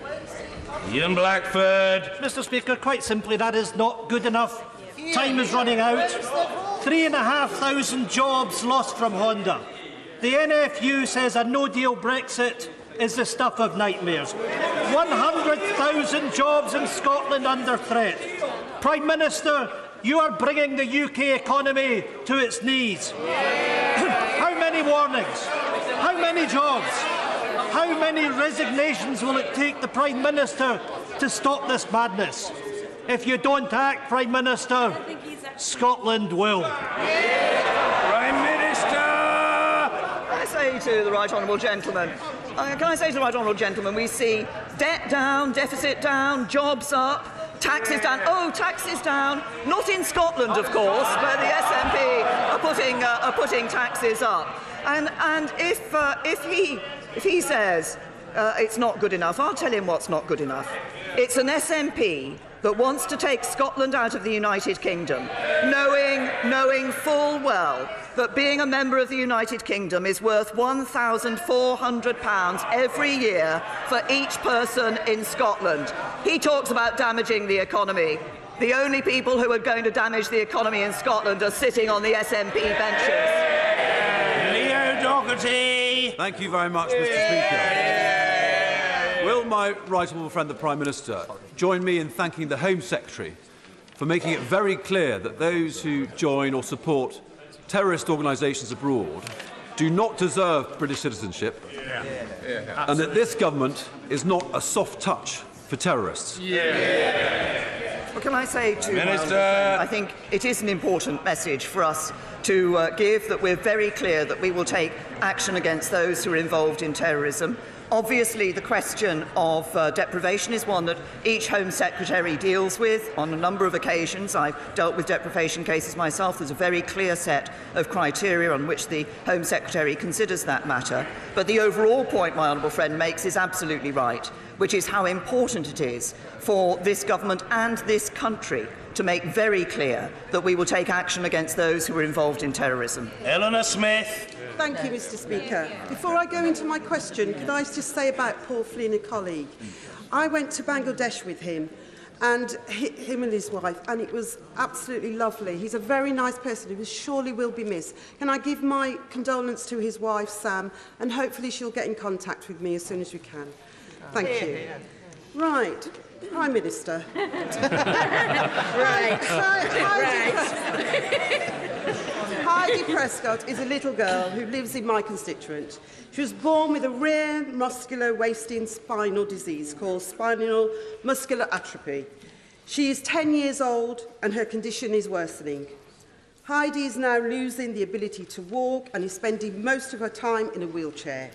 Ian Blackford. Mr. Speaker, quite simply, that is not good enough. Time is running out. 3,500 jobs lost from Honda. The NFU says a no-deal Brexit is the stuff of nightmares. 100,000 jobs in Scotland under threat. Prime Minister, you are bringing the UK economy to its knees. How many warnings? How many jobs? How many resignations will it take the Prime Minister to stop this madness? If you don't act, Prime Minister, Scotland will. Prime Minister! Can I say to the right honourable gentleman, we see debt down, deficit down, jobs up, taxes down. Oh, taxes down. Not in Scotland, of course, where the SNP are putting taxes up. And if he says it's not good enough, I'll tell him what's not good enough. It's an SNP that wants to take Scotland out of the United Kingdom, knowing full well that being a member of the United Kingdom is worth £1,400 every year for each person in Scotland. He talks about damaging the economy. The only people who are going to damage the economy in Scotland are sitting on the SNP benches. Leo Doherty. Thank you very much, Mr. Speaker. Will my right honourable friend, the Prime Minister, join me in thanking the Home Secretary for making it very clear that those who join or support terrorist organisations abroad do not deserve British citizenship, and that this government is not a soft touch for terrorists? Well, can I say to Minister? I think it is an important message for us to give, that we're very clear that we will take action against those who are involved in terrorism. Obviously, the question of deprivation is one that each Home Secretary deals with on a number of occasions. I've dealt with deprivation cases myself. There's a very clear set of criteria on which the Home Secretary considers that matter. But the overall point my honourable friend makes is absolutely right, which is how important it is for this government and this country to make very clear that we will take action against those who are involved in terrorism. Eleanor Smith. Thank you, Mr. Speaker. Before I go into my question, could I just say about Paul Flynn, a colleague? I went to Bangladesh with him and him and his wife, and it was absolutely lovely. He's a very nice person who surely will be missed. Can I give my condolence to his wife, Sam, and hopefully she'll get in contact with me as soon as we can. Thank you. Right. Prime Minister. Heidi Prescott is a little girl who lives in my constituent. She was born with a rare muscular wasting spinal disease called spinal muscular atrophy. She is 10 years old and her condition is worsening. Heidi is now losing the ability to walk and is spending most of her time in a wheelchair.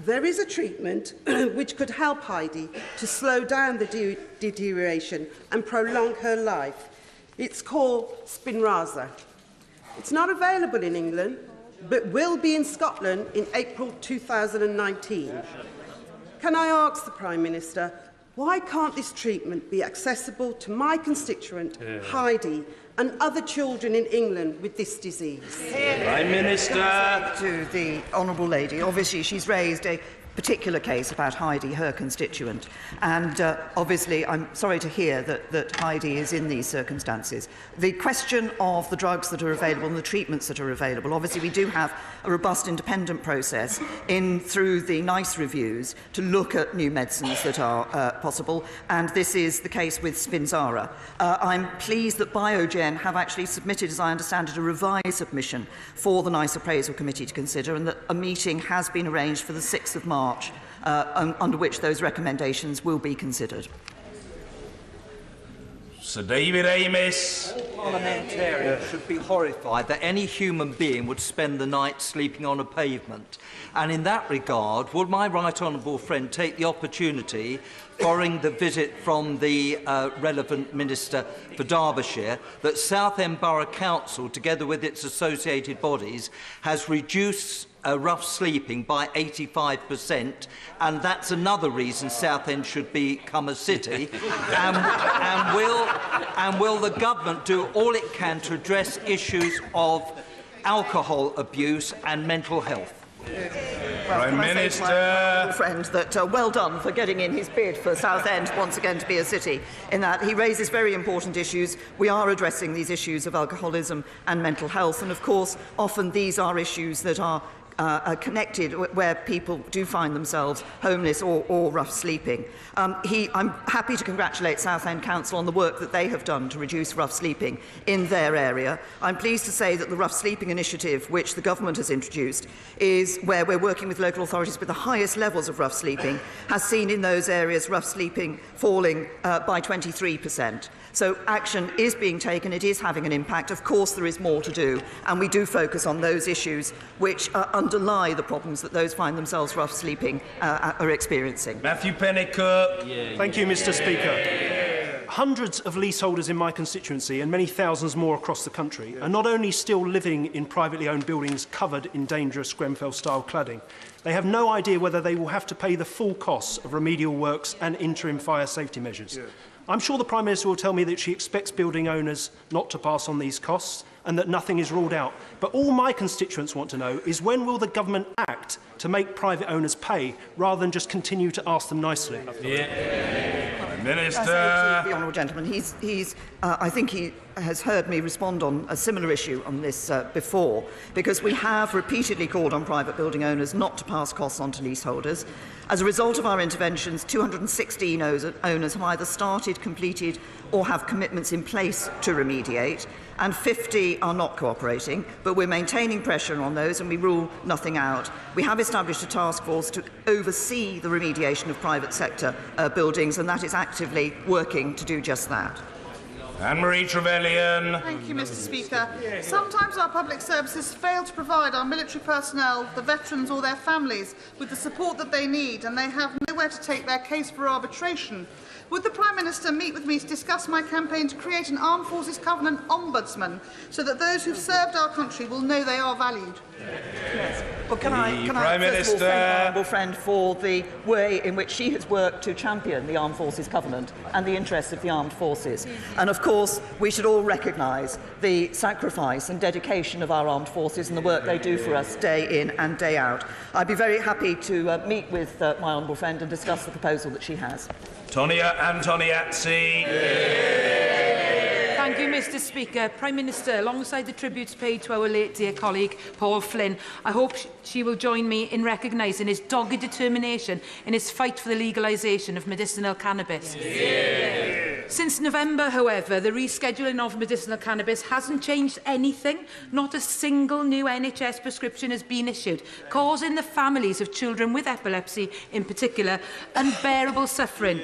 There is a treatment which could help Heidi to slow down the deterioration and prolong her life. It's called Spinraza. It's not available in England, but will be in Scotland in April 2019. Can I ask the Prime Minister, why can't this treatment be accessible to my constituent, Heidi, and other children in England with this disease? Prime Minister. To the honourable lady, obviously she's raised a particular case about Heidi, her constituent, and obviously I'm sorry to hear that Heidi is in these circumstances. The question of the drugs that are available and the treatments that are available, obviously we do have a robust independent process through the NICE reviews to look at new medicines that are possible, and this is the case with Spinraza. I'm pleased that Biogen have actually submitted, as I understand it, a revised submission for the NICE Appraisal Committee to consider, and that a meeting has been arranged for the 6th of March, under which those recommendations will be considered. Sir David Amis. Parliamentarians should be horrified that any human being would spend the night sleeping on a pavement. And in that regard, would my right honourable friend take the opportunity, following the visit from the relevant Minister for Derbyshire, that Southend Borough Council, together with its associated bodies, has reduced rough sleeping by 85%, and that's another reason Southend should become a city. and will the government do all it can to address issues of alcohol abuse and mental health? Prime Minister. Friend, that well done for getting in his bid for Southend once again to be a city, in that he raises very important issues. We are addressing these issues of alcoholism and mental health, and of course often these are issues that are connected, where people do find themselves homeless or rough sleeping. I'm happy to congratulate Southend Council on the work that they have done to reduce rough sleeping in their area. I'm pleased to say that the Rough Sleeping Initiative, which the government has introduced, is where we're working with local authorities with the highest levels of rough sleeping, has seen in those areas rough sleeping falling by 23%. So action is being taken, it is having an impact. Of course there is more to do, and we do focus on those issues which underlie the problems that those find themselves rough sleeping are experiencing. Matthew Pennicook. Thank you, Mr. Speaker. Hundreds of leaseholders in my constituency and many thousands more across the country are not only still living in privately owned buildings covered in dangerous Grenfell-style cladding, they have no idea whether they will have to pay the full costs of remedial works and interim fire safety measures. I'm sure the Prime Minister will tell me that she expects building owners not to pass on these costs and that nothing is ruled out. But all my constituents want to know is, when will the government act to make private owners pay rather than just continue to ask them nicely? Prime Minister. The honourable gentleman, I think he has heard me respond on a similar issue on this before, because we have repeatedly called on private building owners not to pass costs on to leaseholders. As a result of our interventions, 216 owners have either started, completed or have commitments in place to remediate, and 50 are not cooperating, but we're maintaining pressure on those and we rule nothing out. We have established a task force to oversee the remediation of private sector buildings, and that is actively working to do just that. Anne-Marie Trevelyan. Thank you, Mr. Speaker. Sometimes our public services fail to provide our military personnel, the veterans or their families with the support that they need, and they have nowhere to take their case for arbitration. Would the Prime Minister meet with me to discuss my campaign to create an Armed Forces Covenant Ombudsman, so that those who've served our country will know they are valued? Yes. Well, can I first of all thank my honourable friend for the way in which she has worked to champion the Armed Forces Covenant and the interests of the armed forces. And of course, we should all recognise the sacrifice and dedication of our armed forces and the work they do for us day in and day out. I'd be very happy to meet with my honourable friend and discuss the proposal that she has. Tonia Antoniazzi. Thank you, Mr. Speaker. Prime Minister, alongside the tributes paid to our late dear colleague Paul Flynn, I hope she will join me in recognising his dogged determination in his fight for the legalisation of medicinal cannabis. Since November, however, the rescheduling of medicinal cannabis hasn't changed anything. Not a single new NHS prescription has been issued, causing the families of children with epilepsy, in particular, unbearable suffering.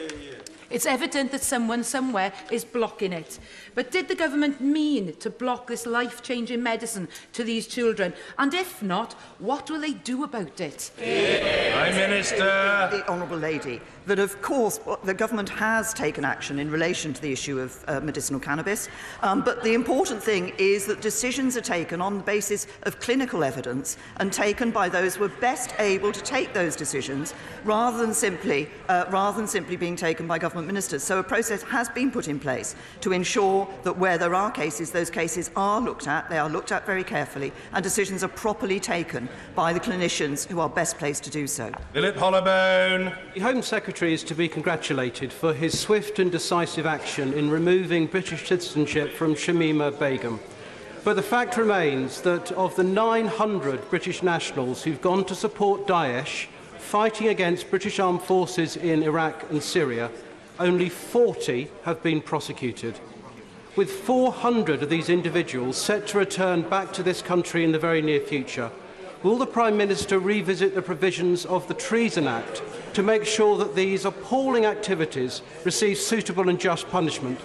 It's evident that someone somewhere is blocking it. But did the government mean to block this life-changing medicine to these children? And if not, what will they do about it? Prime Minister. The Honourable Lady, that of course the government has taken action in relation to the issue of medicinal cannabis, but the important thing is that decisions are taken on the basis of clinical evidence and taken by those who are best able to take those decisions, rather than simply being taken by government ministers. So a process has been put in place to ensure that where there are cases, those cases are looked at, they are looked at very carefully, and decisions are properly taken by the clinicians who are best placed to do so. Philip Hollowbone. The Home Secretary is to be congratulated for his swift and decisive action in removing British citizenship from Shamima Begum. But the fact remains that of the 900 British nationals who've gone to support Daesh fighting against British armed forces in Iraq and Syria, only 40 have been prosecuted. With 400 of these individuals set to return back to this country in the very near future, will the Prime Minister revisit the provisions of the Treason Act to make sure that these appalling activities receive suitable and just punishment?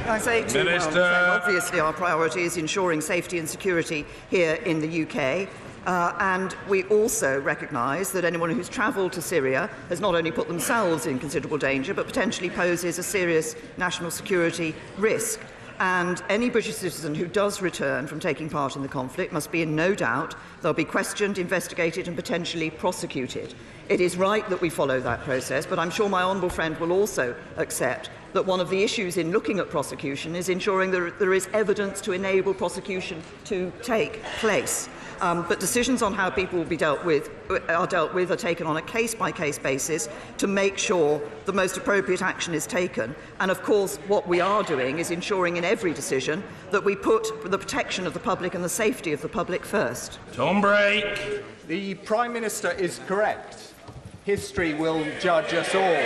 I say to Minister. Obviously our priority is ensuring safety and security here in the UK. And we also recognise that anyone who's travelled to Syria has not only put themselves in considerable danger, but potentially poses a serious national security risk. And any British citizen who does return from taking part in the conflict must be in no doubt they'll be questioned, investigated and potentially prosecuted. It is right that we follow that process, but I'm sure my honourable friend will also accept that one of the issues in looking at prosecution is ensuring that there is evidence to enable prosecution to take place. But decisions on how people will be dealt with are taken on a case-by-case basis to make sure the most appropriate action is taken. And of course, what we are doing is ensuring in every decision that we put the protection of the public and the safety of the public first. Tom Brake. The Prime Minister is correct. History will judge us all.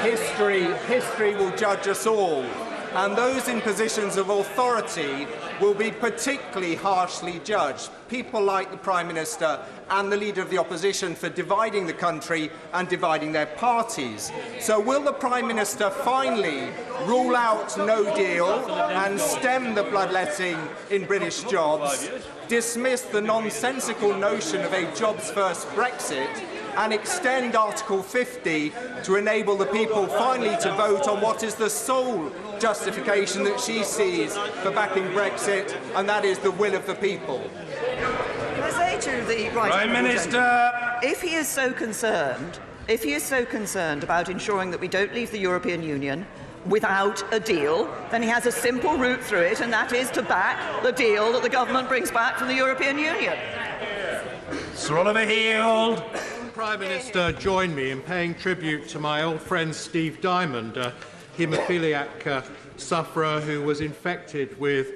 History will judge us all. And those in positions of authority will be particularly harshly judged. People like the Prime Minister and the Leader of the Opposition for dividing the country and dividing their parties. So will the Prime Minister finally rule out no deal and stem the bloodletting in British jobs, dismiss the nonsensical notion of a jobs-first Brexit, and extend Article 50 to enable the people finally to vote on what is the sole justification that she sees for backing Brexit, and that is the will of the people? Can I say to the Prime Minister, if he is so concerned about ensuring that we don't leave the European Union without a deal, then he has a simple route through it, and that is to back the deal that the government brings back from the European Union. Sir Oliver Heald. Prime Minister join me in paying tribute to my old friend Steve Diamond, a haemophiliac sufferer who was infected with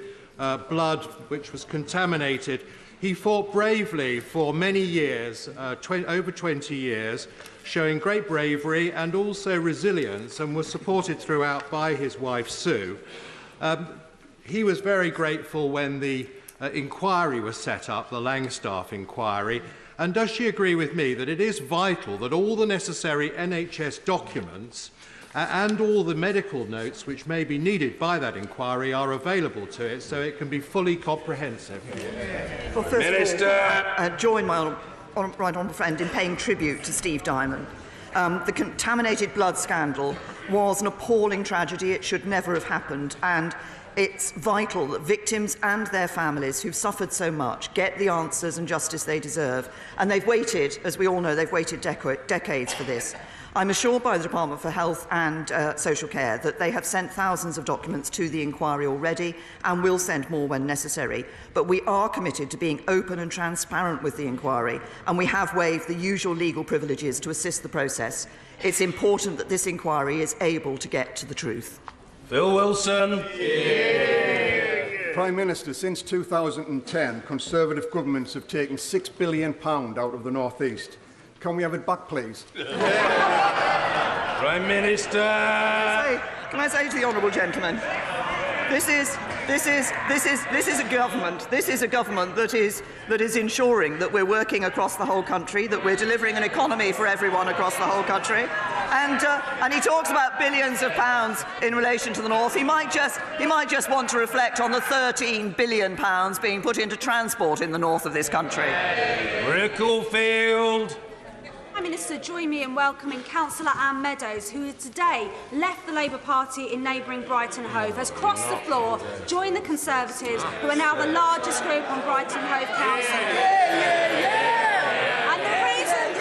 blood which was contaminated. He fought bravely for many years, over 20 years, showing great bravery and also resilience, and was supported throughout by his wife Sue. He was very grateful when the inquiry was set up, the Langstaff inquiry. And does she agree with me that it is vital that all the necessary NHS documents and all the medical notes which may be needed by that inquiry are available to it so it can be fully comprehensive? Well, first Minister. Of all, join my right honourable friend in paying tribute to Steve Diamond. The contaminated blood scandal was an appalling tragedy. It should never have happened, and it's vital that victims and their families who've suffered so much get the answers and justice they deserve. And they've waited, as we all know, they've waited decades for this. I'm assured by the Department for Health and Social Care that they have sent thousands of documents to the inquiry already and will send more when necessary. But we are committed to being open and transparent with the inquiry, and we have waived the usual legal privileges to assist the process. It's important that this inquiry is able to get to the truth. Phil Wilson. Prime Minister, since 2010, Conservative governments have taken £6 billion out of the North East. Can we have it back, please? Prime Minister. Can I say to the honourable gentleman, this is This is a government. This is a government that is ensuring that we're working across the whole country, that we're delivering an economy for everyone across the whole country. And he talks about billions of pounds in relation to the north. He might just want to reflect on the £13 billion being put into transport in the north of this country. Ricklefield. Prime Minister, join me in welcoming Councillor Anne Meadows, who today left the Labour Party in neighbouring Brighton Hove, has crossed the floor, joined the Conservatives, who are now the largest group on Brighton Hove Council. And the reason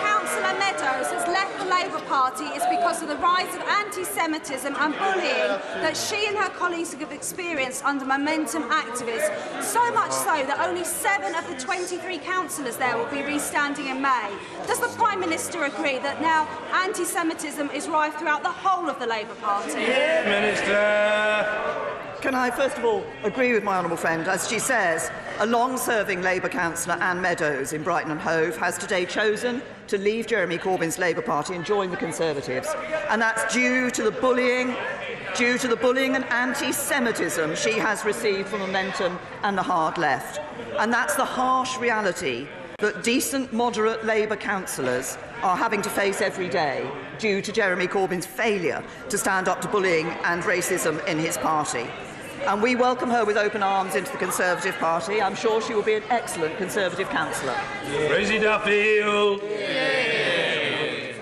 Councillor Meadows has left the Labour Party is because of the rise of anti-Semitism and bullying that she and her colleagues have experienced under Momentum activists, so much so that only 7 of the 23 councillors there will be restanding in May. Does the Prime Minister agree that now anti-Semitism is rife throughout the whole of the Labour Party? Minister! Can I first of all agree with my honourable friend? As she says, a long-serving Labour councillor, Anne Meadows, in Brighton and Hove, has today chosen to leave Jeremy Corbyn's Labour Party and join the Conservatives. And that's due to the bullying and anti-Semitism she has received from Momentum and the hard left. And that's the harsh reality that decent, moderate Labour councillors are having to face every day due to Jeremy Corbyn's failure to stand up to bullying and racism in his party. And we welcome her with open arms into the Conservative Party. I'm sure she will be an excellent Conservative councillor. Rosie Duffield.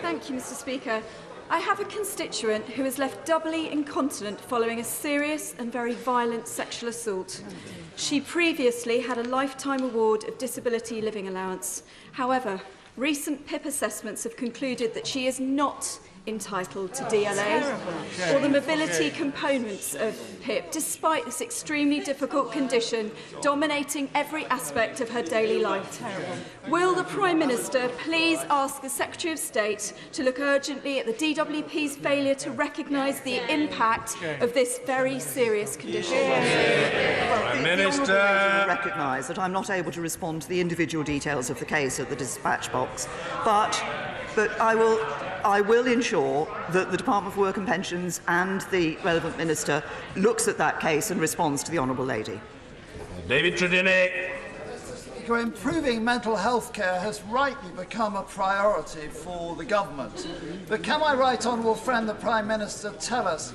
Thank you, Mr. Speaker. I have a constituent who is left doubly incontinent following a serious and very violent sexual assault. She previously had a lifetime award of disability living allowance. However, recent PIP assessments have concluded that she is not entitled to DLA or the mobility components of PIP, despite this extremely difficult condition dominating every aspect of her daily life. Will the Prime Minister please ask the Secretary of State to look urgently at the DWP's failure to recognise the impact of this very serious condition? Prime Minister. Recognise that I'm not able to respond to the individual details of the case at the dispatch box, but I will ensure that the Department for Work and Pensions and the relevant minister looks at that case and responds to the honourable lady. David Tredinnick. Improving mental health care has rightly become a priority for the government. But can my right honourable friend, the Prime Minister, tell us,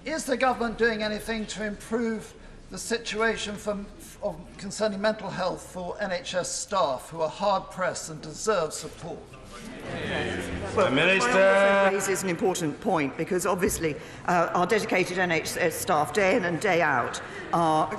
is the government doing anything to improve the situation concerning mental health for NHS staff who are hard-pressed and deserve support? Well, Minister raises an important point because obviously our dedicated NHS staff day in and day out are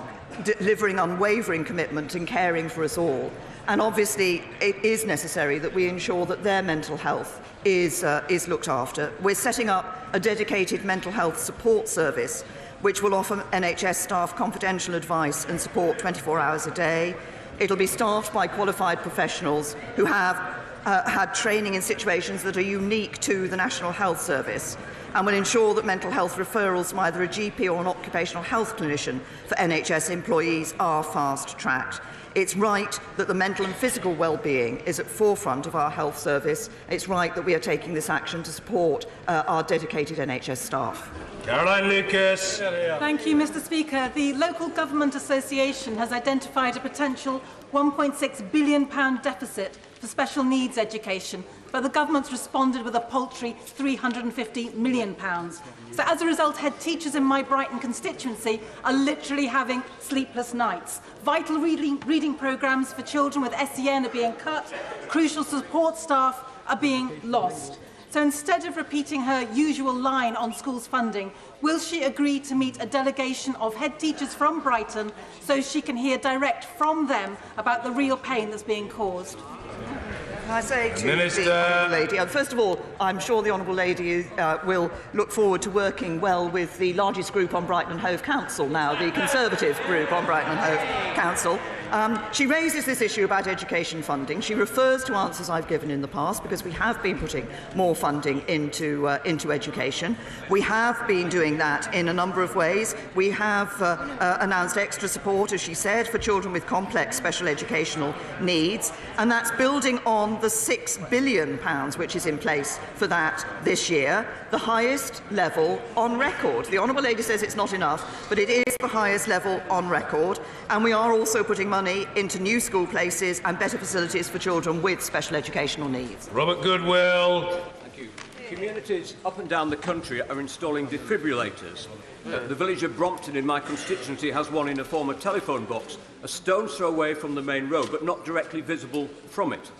delivering unwavering commitment and caring for us all. And obviously it is necessary that we ensure that their mental health is looked after. We're setting up a dedicated mental health support service which will offer NHS staff confidential advice and support 24 hours a day. It'll be staffed by qualified professionals who have had training in situations that are unique to the National Health Service and will ensure that mental health referrals from either a GP or an occupational health clinician for NHS employees are fast-tracked. It's right that the mental and physical well-being is at forefront of our health service. It's right that we are taking this action to support our dedicated NHS staff. Caroline Lucas. Thank you, Mr. Speaker. The Local Government Association has identified a potential £1.6 billion deficit for special needs education, but the government's responded with a paltry £350 million. So as a result, head teachers in my Brighton constituency are literally having sleepless nights. Vital reading programmes for children with SEN are being cut, crucial support staff are being lost. So instead of repeating her usual line on schools funding, will she agree to meet a delegation of head teachers from Brighton so she can hear direct from them about the real pain that's being caused? Can I say to the honourable lady, first of all, I'm sure the honourable lady will look forward to working well with the largest group on Brighton and Hove Council now, the Conservative group on Brighton and Hove Council. She raises this issue about education funding. She refers to answers I've given in the past, because we have been putting more funding into education. We have been doing that in a number of ways. We have announced extra support, as she said, for children with complex special educational needs, and that's building on the £6 billion which is in place for that this year, the highest level on record. The Honourable Lady says it's not enough, but it is the highest level on record, and we are also putting money into new school places and better facilities for children with special educational needs. Robert Goodwill. Thank you. Communities up and down the country are installing defibrillators. The village of Brompton in my constituency has one in a former telephone box, a stone's throw away from the main road, but not directly visible from it.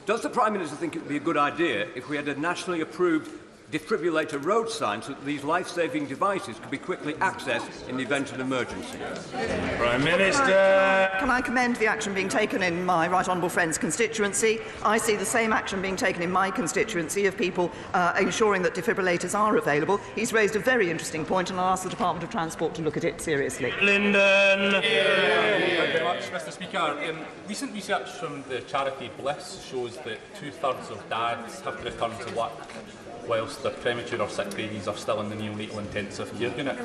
Does the Prime Minister think it would be a good idea if we had a nationally approved defibrillator road sign so that these life-saving devices could be quickly accessed in the event of an emergency? Prime Minister. Can I commend the action being taken in my right honourable friend's constituency? I see the same action being taken in my constituency of people ensuring that defibrillators are available. He's raised a very interesting point, and I'll ask the Department of Transport to look at it seriously. Lyndon. Thank you very much, Mr. Speaker. Recent research from the charity Bliss shows that 2/3 of dads have to return to work whilst their premature or sick babies are still in the neonatal intensive care unit.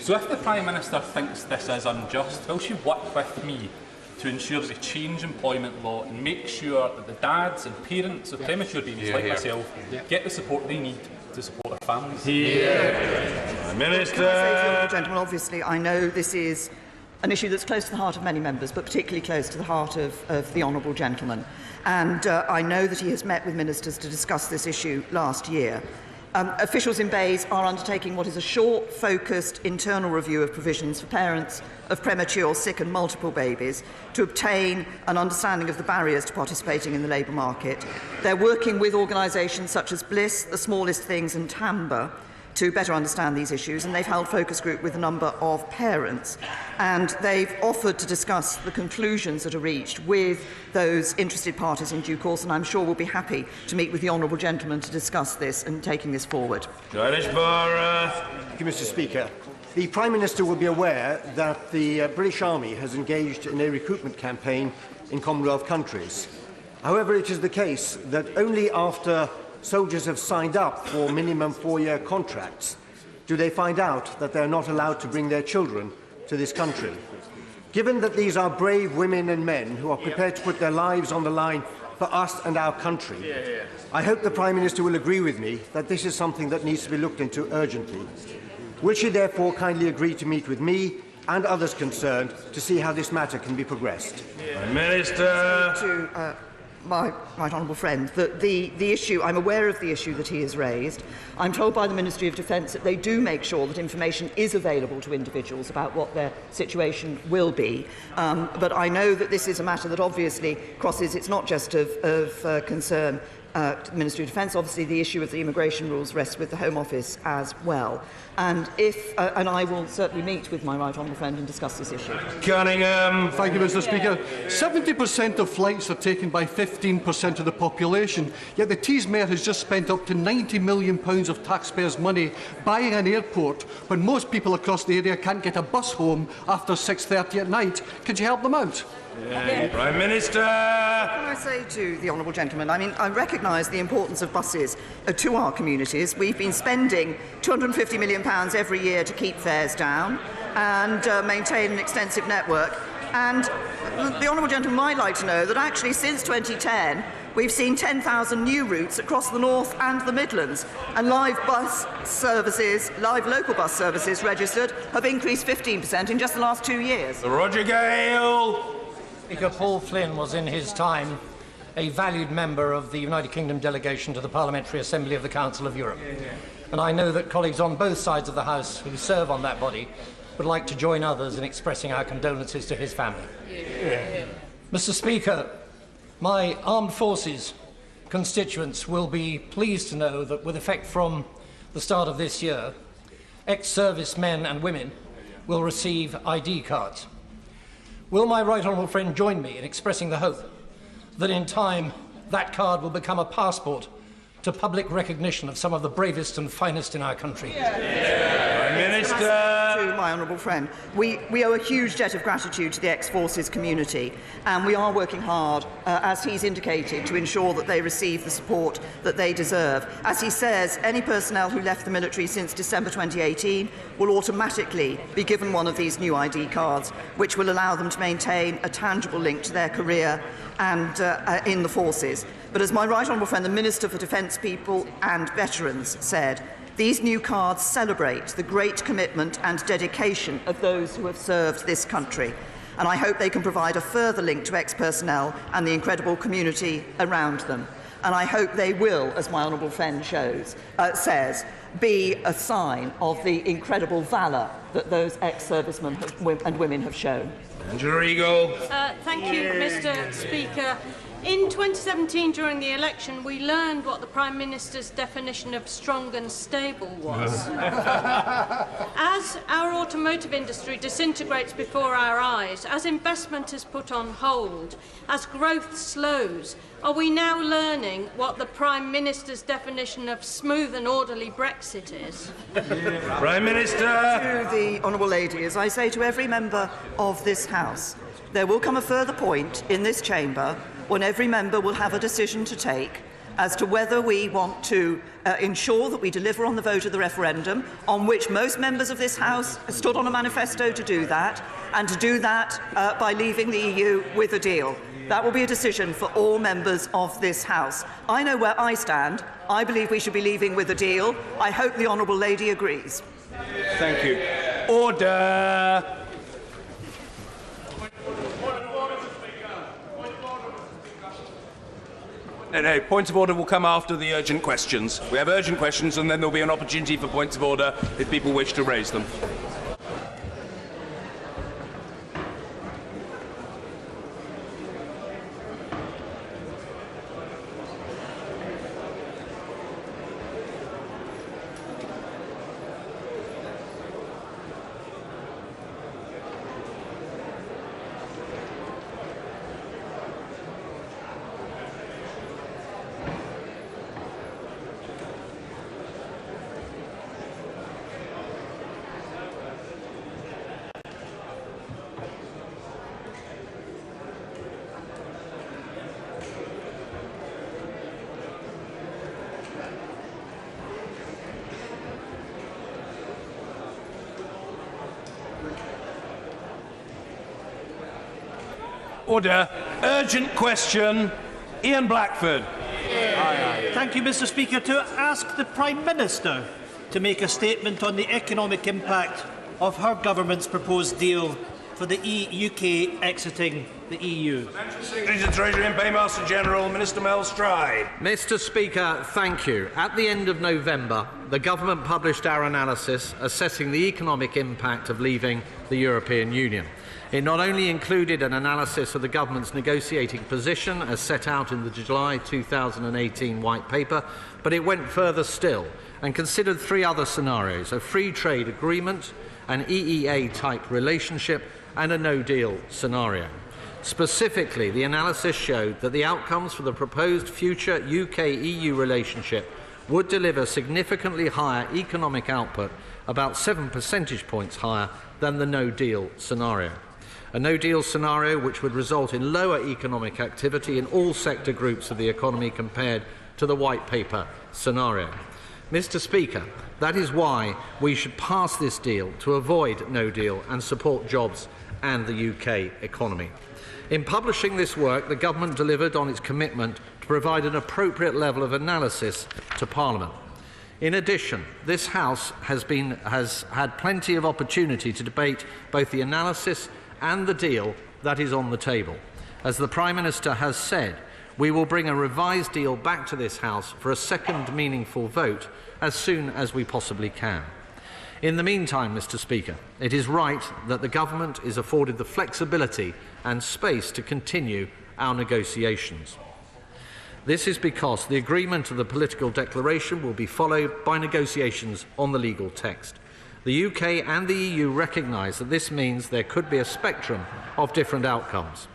So if the Prime Minister thinks this is unjust, will she work with me to ensure that we change employment law and make sure that the dads and parents of premature babies like myself get the support they need to support their families? Minister. Can I say to the gentleman, obviously, I know this is an issue that's close to the heart of many members, but particularly close to the heart of the honourable gentleman. And I know that he has met with ministers to discuss this issue last year. Officials in Bays are undertaking what is a short, focused internal review of provisions for parents of premature, sick and multiple babies to obtain an understanding of the barriers to participating in the labour market. They're working with organisations such as Bliss, The Smallest Things and Tamba to better understand these issues, and they've held focus group with a number of parents, and they've offered to discuss the conclusions that are reached with those interested parties in due course, and I'm sure we'll be happy to meet with the honourable gentleman to discuss this and taking this forward. Thank you, Mr. Speaker. The Prime Minister will be aware that the British Army has engaged in a recruitment campaign in Commonwealth countries. However, it is the case that only after soldiers have signed up for minimum 4-year contracts do they find out that they are not allowed to bring their children to this country. Given that these are brave women and men who are prepared to put their lives on the line for us and our country, I hope the Prime Minister will agree with me that this is something that needs to be looked into urgently. Will she therefore kindly agree to meet with me and others concerned to see how this matter can be progressed? Minister. My right honourable friend, that the issue, I'm aware of the issue that he has raised. I'm told by the Ministry of Defence that they do make sure that information is available to individuals about what their situation will be. But I know that this is a matter that obviously crosses, it's not just of concern to the Ministry of Defence. Obviously, the issue of the immigration rules rests with the Home Office as well. And I will certainly meet with my right honourable friend and discuss this issue. Cunningham. Thank you, Mr. Speaker. 70% of flights are taken by 15% of the population, yet the Tees Mayor has just spent up to £90 million of taxpayers' money buying an airport when most people across the area can't get a bus home after 6:30 at night. Could you help them out? Prime Minister. Can I say to the honourable gentleman, I recognise the importance of buses to our communities. We've been spending £250 million every year to keep fares down and maintain an extensive network. And the honourable gentleman might like to know that actually since 2010 we've seen 10,000 new routes across the North and the Midlands, and live local bus services registered have increased 15% in just the last 2 years. Roger Gale. Speaker, Paul Flynn was in his time a valued member of the United Kingdom delegation to the Parliamentary Assembly of the Council of Europe. And I know that colleagues on both sides of the House who serve on that body would like to join others in expressing our condolences to his family. Mr. Speaker, my armed forces constituents will be pleased to know that with effect from the start of this year, ex-service men and women will receive ID cards. Will my right honourable friend join me in expressing the hope that in time that card will become a passport to public recognition of some of the bravest and finest in our country. Minister. To my honourable friend, we owe a huge debt of gratitude to the ex-forces community, and we are working hard, as he's indicated, to ensure that they receive the support that they deserve. As he says, any personnel who left the military since December 2018 will automatically be given one of these new ID cards, which will allow them to maintain a tangible link to their career and in the forces. But as my right honourable friend, the Minister for Defence People and Veterans, said, these new cards celebrate the great commitment and dedication of those who have served this country. And I hope they can provide a further link to ex-personnel and the incredible community around them. And I hope they will, as my honourable friend says, be a sign of the incredible valour that those ex-servicemen and women have shown. Angela Eagle. Thank you, Mr. Speaker. In 2017, during the election, we learned what the Prime Minister's definition of strong and stable was. As our automotive industry disintegrates before our eyes, as investment is put on hold, as growth slows, are we now learning what the Prime Minister's definition of smooth and orderly Brexit is? Prime Minister. To the honourable lady, as I say to every member of this House, there will come a further point in this chamber when every member will have a decision to take as to whether we want to ensure that we deliver on the vote of the referendum, on which most members of this House stood on a manifesto to do that, and to do that by leaving the EU with a deal. That will be a decision for all members of this House. I know where I stand. I believe we should be leaving with a deal. I hope the honourable lady agrees. Thank you. Order. No, points of order will come after the urgent questions. We have urgent questions and then there will be an opportunity for points of order if people wish to raise them. Order. Urgent question. Ian Blackford. Thank you, Mr. Speaker. To ask the Prime Minister to make a statement on the economic impact of her government's proposed deal for the UK exiting the EU. Secretary to Treasury and Paymaster General, Minister Mel Stride. Mr. Speaker, thank you. At the end of November, the government published our analysis assessing the economic impact of leaving the European Union. It not only included an analysis of the government's negotiating position as set out in the July 2018 White Paper, but it went further still and considered three other scenarios: a free trade agreement, an EEA-type relationship, and a no-deal scenario. Specifically, the analysis showed that the outcomes for the proposed future UK-EU relationship would deliver significantly higher economic output, about 7 percentage points higher than the no-deal scenario. A no-deal scenario which would result in lower economic activity in all sector groups of the economy compared to the White Paper scenario. Mr. Speaker, that is why we should pass this deal to avoid no deal and support jobs and the UK economy. In publishing this work, the government delivered on its commitment to provide an appropriate level of analysis to Parliament. In addition, this House has had plenty of opportunity to debate both the analysis and the deal that is on the table. As the Prime Minister has said, we will bring a revised deal back to this House for a second meaningful vote as soon as we possibly can. In the meantime, Mr. Speaker, it is right that the government is afforded the flexibility and space to continue our negotiations. This is because the agreement of the political declaration will be followed by negotiations on the legal text. The UK and the EU recognise that this means there could be a spectrum of different outcomes.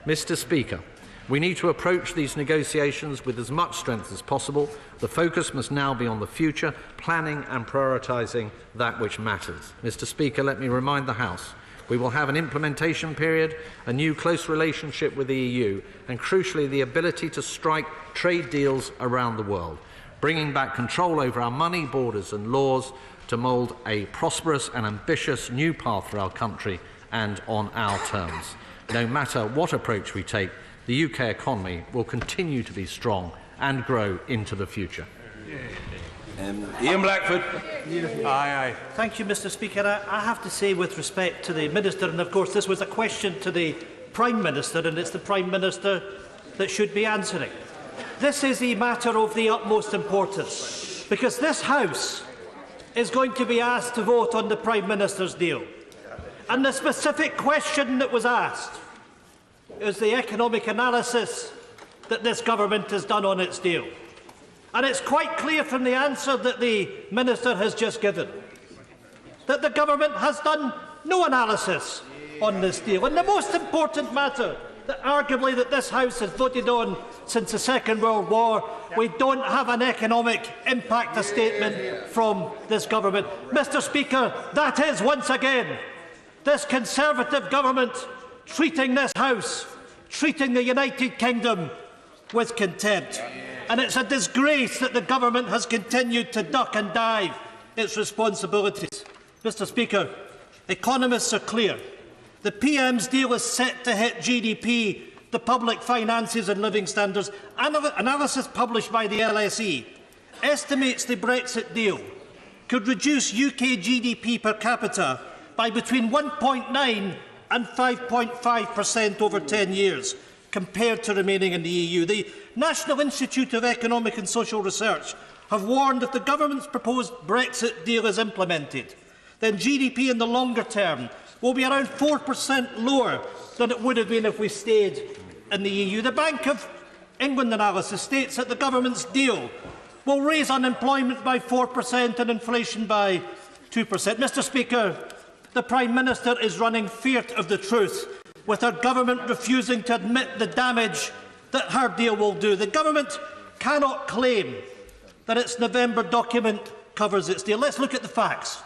Mr. Speaker, We need to approach these negotiations with as much strength as possible. The focus must now be on the future, planning and prioritising that which matters. Mr. Speaker, let me remind the House we will have an implementation period, a new close relationship with the EU, and crucially the ability to strike trade deals around the world, bringing back control over our money, borders and laws to mould a prosperous and ambitious new path for our country and on our terms. No matter what approach we take, the UK economy will continue to be strong and grow into the future. Ian Blackford. Aye. Thank you, Mr. Speaker. I have to say, with respect to the Minister, and of course this was a question to the Prime Minister, and it's the Prime Minister that should be answering. This is a matter of the utmost importance, because this House is going to be asked to vote on the Prime Minister's deal. And the specific question that was asked is the economic analysis that this government has done on its deal. And it's quite clear from the answer that the Minister has just given that the government has done no analysis on this deal. And the most important matter that arguably that this House has voted on since the Second World War, we don't have an economic impact statement from this government. Mr. Speaker, that is once again this Conservative government treating this House, treating the United Kingdom with contempt. And it's a disgrace that the government has continued to duck and dive its responsibilities. Mr. Speaker, economists are clear. The PM's deal is set to hit GDP, the public finances and living standards. Analysis published by the LSE estimates the Brexit deal could reduce UK GDP per capita by between 1.9 and 5.5% over 10 years, compared to remaining in the EU. The National Institute of Economic and Social Research have warned if the government's proposed Brexit deal is implemented, then GDP in the longer term will be around 4% lower than it would have been if we stayed in the EU. The Bank of England analysis states that the government's deal will raise unemployment by 4% and inflation by 2%. Mr. Speaker, the Prime Minister is running feart of the truth, with her government refusing to admit the damage that her deal will do. The government cannot claim that its November document covers its deal. Let's look at the facts.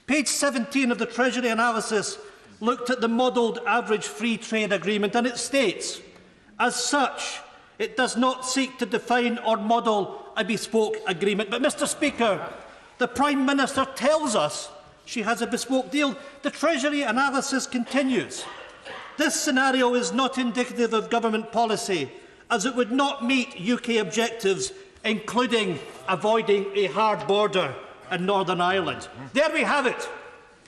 Page 17 of the Treasury analysis looked at the modelled average free trade agreement, and it states, as such, it does not seek to define or model a bespoke agreement. But, Mr. Speaker, the Prime Minister tells us she has a bespoke deal. The Treasury analysis continues. This scenario is not indicative of government policy, as it would not meet UK objectives, including avoiding a hard border in Northern Ireland. There we have it,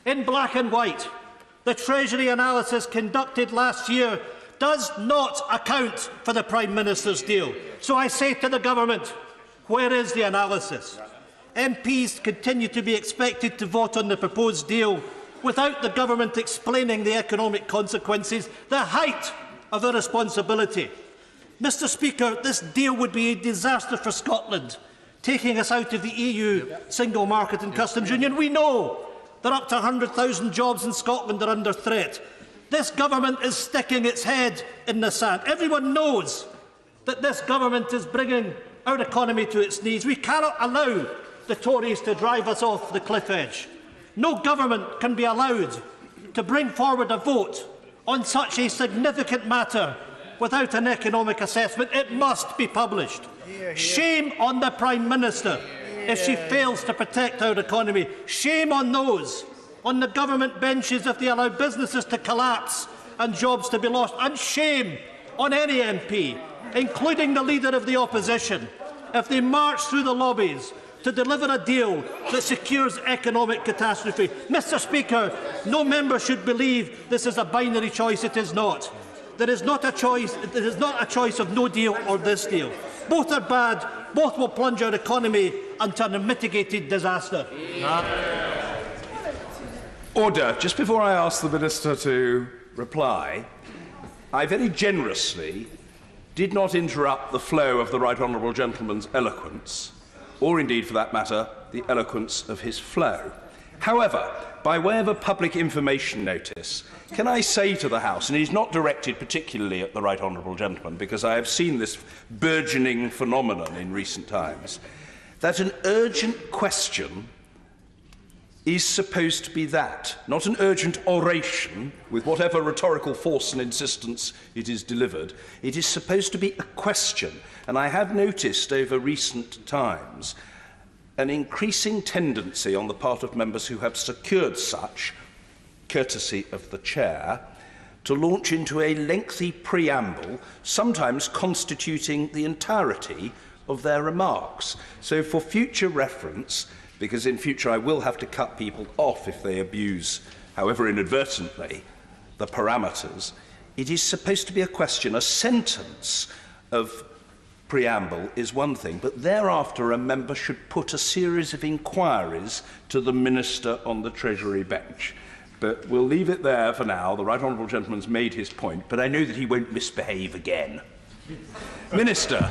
in black and white. The Treasury analysis conducted last year does not account for the Prime Minister's deal. So I say to the government, where is the analysis? MPs continue to be expected to vote on the proposed deal without the government explaining the economic consequences, the height of their responsibility. Mr. Speaker, this deal would be a disaster for Scotland, taking us out of the EU single market and customs union. We know that up to 100,000 jobs in Scotland are under threat. This government is sticking its head in the sand. Everyone knows that this government is bringing our economy to its knees. We cannot allow the Tories to drive us off the cliff edge. No government can be allowed to bring forward a vote on such a significant matter without an economic assessment. It must be published. Shame on the Prime Minister if she fails to protect our economy. Shame on those on the government benches if they allow businesses to collapse and jobs to be lost. And shame on any MP, including the Leader of the Opposition, if they march through the lobbies to deliver a deal that secures economic catastrophe. Mr. Speaker, no member should believe this is a binary choice. It is not. There is not a choice. It is not a choice of no deal or this deal. Both are bad. Both will plunge our economy into an unmitigated disaster. Order. Just before I ask the Minister to reply, I very generously did not interrupt the flow of the Right Honourable Gentleman's eloquence, or indeed, for that matter, the eloquence of his flow. However, by way of a public information notice, can I say to the House, and it is not directed particularly at the right honourable gentleman, because I have seen this burgeoning phenomenon in recent times, that an urgent question is supposed to be that, not an urgent oration with whatever rhetorical force and insistence it is delivered. It is supposed to be a question, and I have noticed over recent times an increasing tendency on the part of members who have secured such, courtesy of the chair, to launch into a lengthy preamble, sometimes constituting the entirety of their remarks. So for future reference, because in future I will have to cut people off if they abuse, however inadvertently, the parameters, it is supposed to be a question. A sentence of preamble is one thing, but thereafter a member should put a series of inquiries to the Minister on the Treasury bench. But we'll leave it there for now. The right honourable gentleman's made his point, but I know that he won't misbehave again. Minister.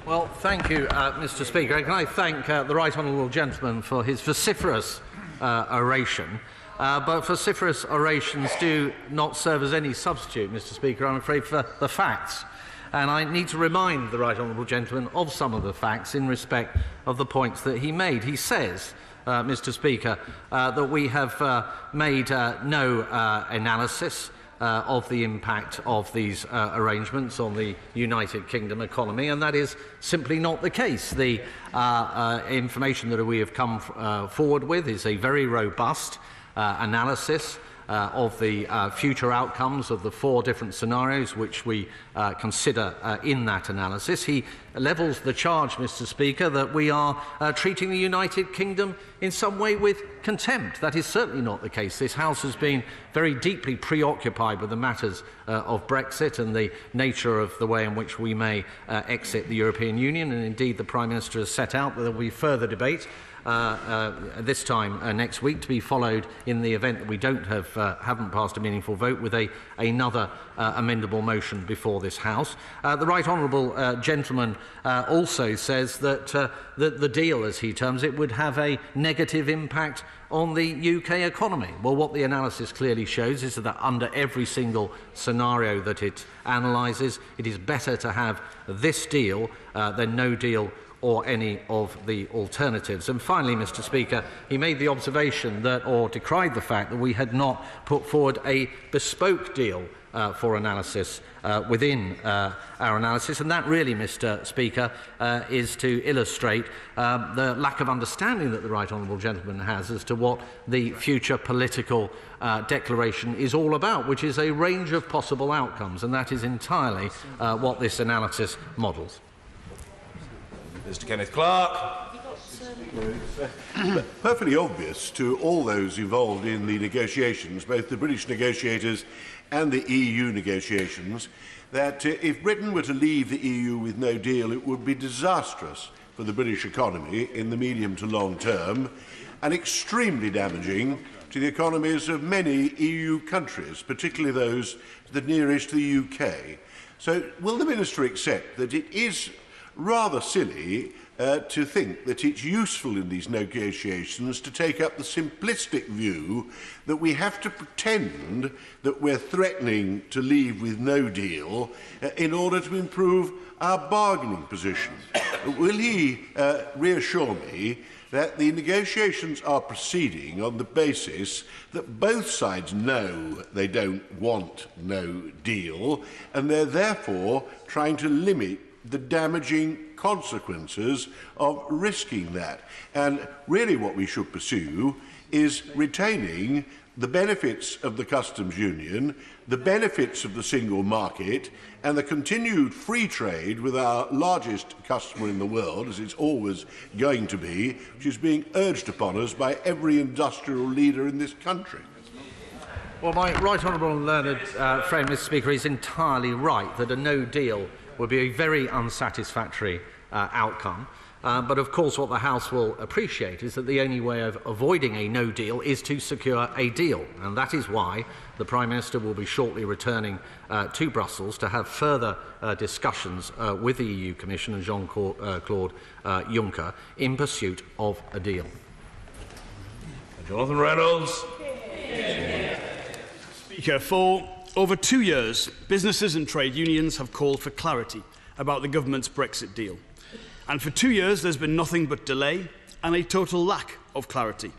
Well, thank you, Mr. Speaker. Can I thank the right honourable gentleman for his vociferous oration? But vociferous orations do not serve as any substitute, Mr. Speaker, I'm afraid, for the facts. And I need to remind the right honourable gentleman of some of the facts in respect of the points that he made. He says, Mr. Speaker, that we have made no analysis of the impact of these arrangements on the United Kingdom economy, and that is simply not the case. The information that we have come forward with is a very robust analysis of the future outcomes of the 4 different scenarios which we consider in that analysis. He levels the charge, Mr. Speaker, that we are treating the United Kingdom in some way with contempt. That is certainly not the case. This House has been very deeply preoccupied with the matters of Brexit and the nature of the way in which we may exit the European Union, and indeed the Prime Minister has set out that there will be further debate this time next week, to be followed in the event that we haven't passed a meaningful vote with another amendable motion before this House. The right honourable gentleman also says that the deal, as he terms it, would have a negative impact on the UK economy. Well, what the analysis clearly shows is that under every single scenario that it analyses, it is better to have this deal than no deal or any of the alternatives. And finally, Mr. Speaker, he made the observation that, or decried the fact that we had not put forward a bespoke deal for analysis within our analysis, and that really, Mr. Speaker, is to illustrate the lack of understanding that the right honourable gentleman has as to what the future political declaration is all about, which is a range of possible outcomes, and that is entirely what this analysis models. Mr. Kenneth Clark. Perfectly obvious to all those involved in the negotiations, both the British negotiators and the EU negotiations, that if Britain were to leave the EU with no deal, it would be disastrous for the British economy in the medium to long term, and extremely damaging to the economies of many EU countries, particularly those the nearest to the UK. So will the Minister accept that it is rather silly to think that it's useful in these negotiations to take up the simplistic view that we have to pretend that we're threatening to leave with no deal in order to improve our bargaining position? Will he reassure me that the negotiations are proceeding on the basis that both sides know they don't want no deal, and they're therefore trying to limit the damaging consequences of risking that? And really what we should pursue is retaining the benefits of the customs union, the benefits of the single market, and the continued free trade with our largest customer in the world, as it's always going to be, which is being urged upon us by every industrial leader in this country. Well, my right honourable and learned friend, Mr. Speaker, is entirely right that a no deal would be a very unsatisfactory outcome. But of course what the House will appreciate is that the only way of avoiding a no deal is to secure a deal, and that is why the Prime Minister will be shortly returning to Brussels to have further discussions with the EU Commission and Jean-Claude Juncker in pursuit of a deal. Jonathan Reynolds. Speaker, for over 2 years, businesses and trade unions have called for clarity about the government's Brexit deal. And for 2 years, there's been nothing but delay and a total lack of clarity.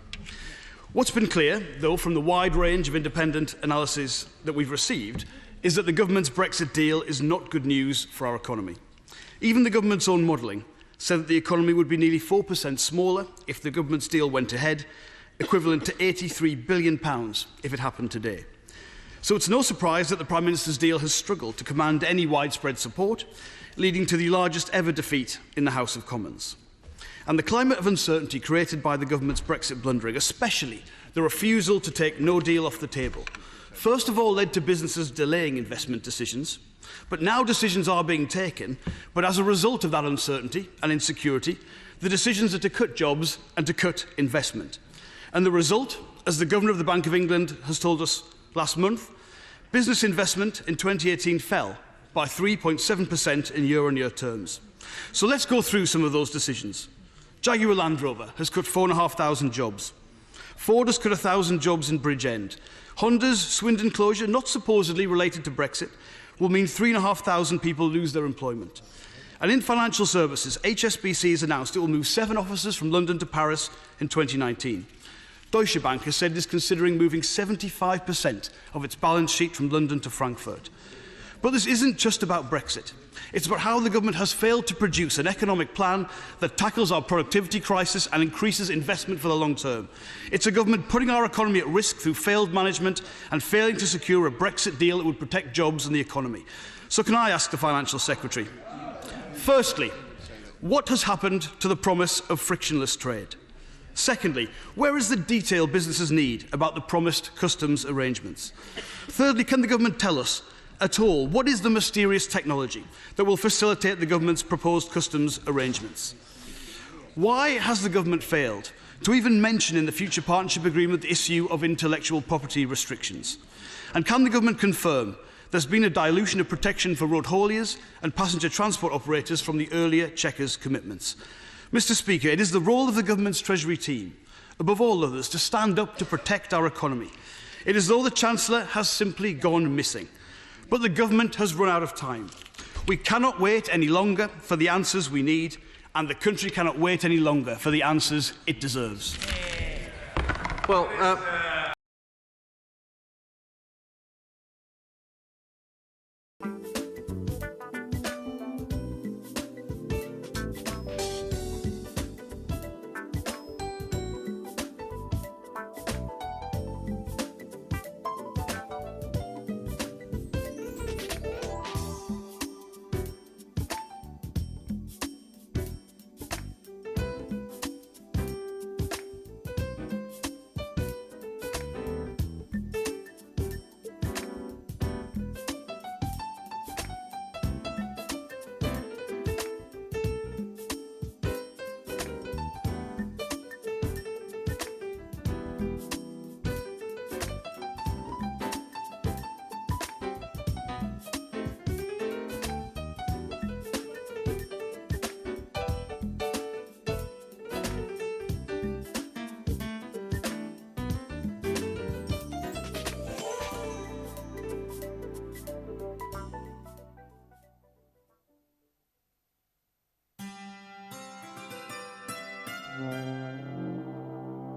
What's been clear, though, from the wide range of independent analysis that we've received, is that the government's Brexit deal is not good news for our economy. Even the government's own modelling said that the economy would be nearly 4% smaller if the government's deal went ahead, equivalent to £83 billion if it happened today. So it's no surprise that the Prime Minister's deal has struggled to command any widespread support, leading to the largest ever defeat in the House of Commons. And the climate of uncertainty created by the government's Brexit blundering, especially the refusal to take no deal off the table, first of all led to businesses delaying investment decisions, but now decisions are being taken, but as a result of that uncertainty and insecurity, the decisions are to cut jobs and to cut investment. And the result, as the Governor of the Bank of England has told us last month, business investment in 2018 fell by 3.7% in year-on-year terms. So let's go through some of those decisions. Jaguar Land Rover has cut 4,500 jobs. Ford has cut 1,000 jobs in Bridgend. Honda's Swindon closure, not supposedly related to Brexit, will mean 3,500 people lose their employment. And in financial services, HSBC has announced it will move 7 offices from London to Paris in 2019. Deutsche Bank has said it is considering moving 75% of its balance sheet from London to Frankfurt. But this isn't just about Brexit. It's about how the government has failed to produce an economic plan that tackles our productivity crisis and increases investment for the long term. It's a government putting our economy at risk through failed management and failing to secure a Brexit deal that would protect jobs and the economy. So can I ask the Financial Secretary? Firstly, what has happened to the promise of frictionless trade? Secondly, where is the detail businesses need about the promised customs arrangements? Thirdly, can the government tell us at all what is the mysterious technology that will facilitate the government's proposed customs arrangements? Why has the government failed to even mention in the future partnership agreement the issue of intellectual property restrictions? And can the government confirm there's been a dilution of protection for road hauliers and passenger transport operators from the earlier Chequers commitments? Mr. Speaker, it is the role of the government's Treasury team, above all others, to stand up to protect our economy. It is as though the Chancellor has simply gone missing. But the government has run out of time. We cannot wait any longer for the answers we need, and the country cannot wait any longer for the answers it deserves. Well,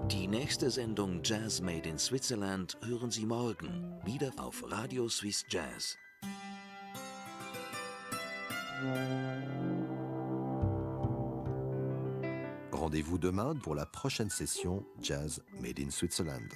Die nächste Sendung Jazz Made in Switzerland hören Sie morgen wieder auf Radio Swiss Jazz. Rendez-vous demain pour la prochaine session Jazz Made in Switzerland.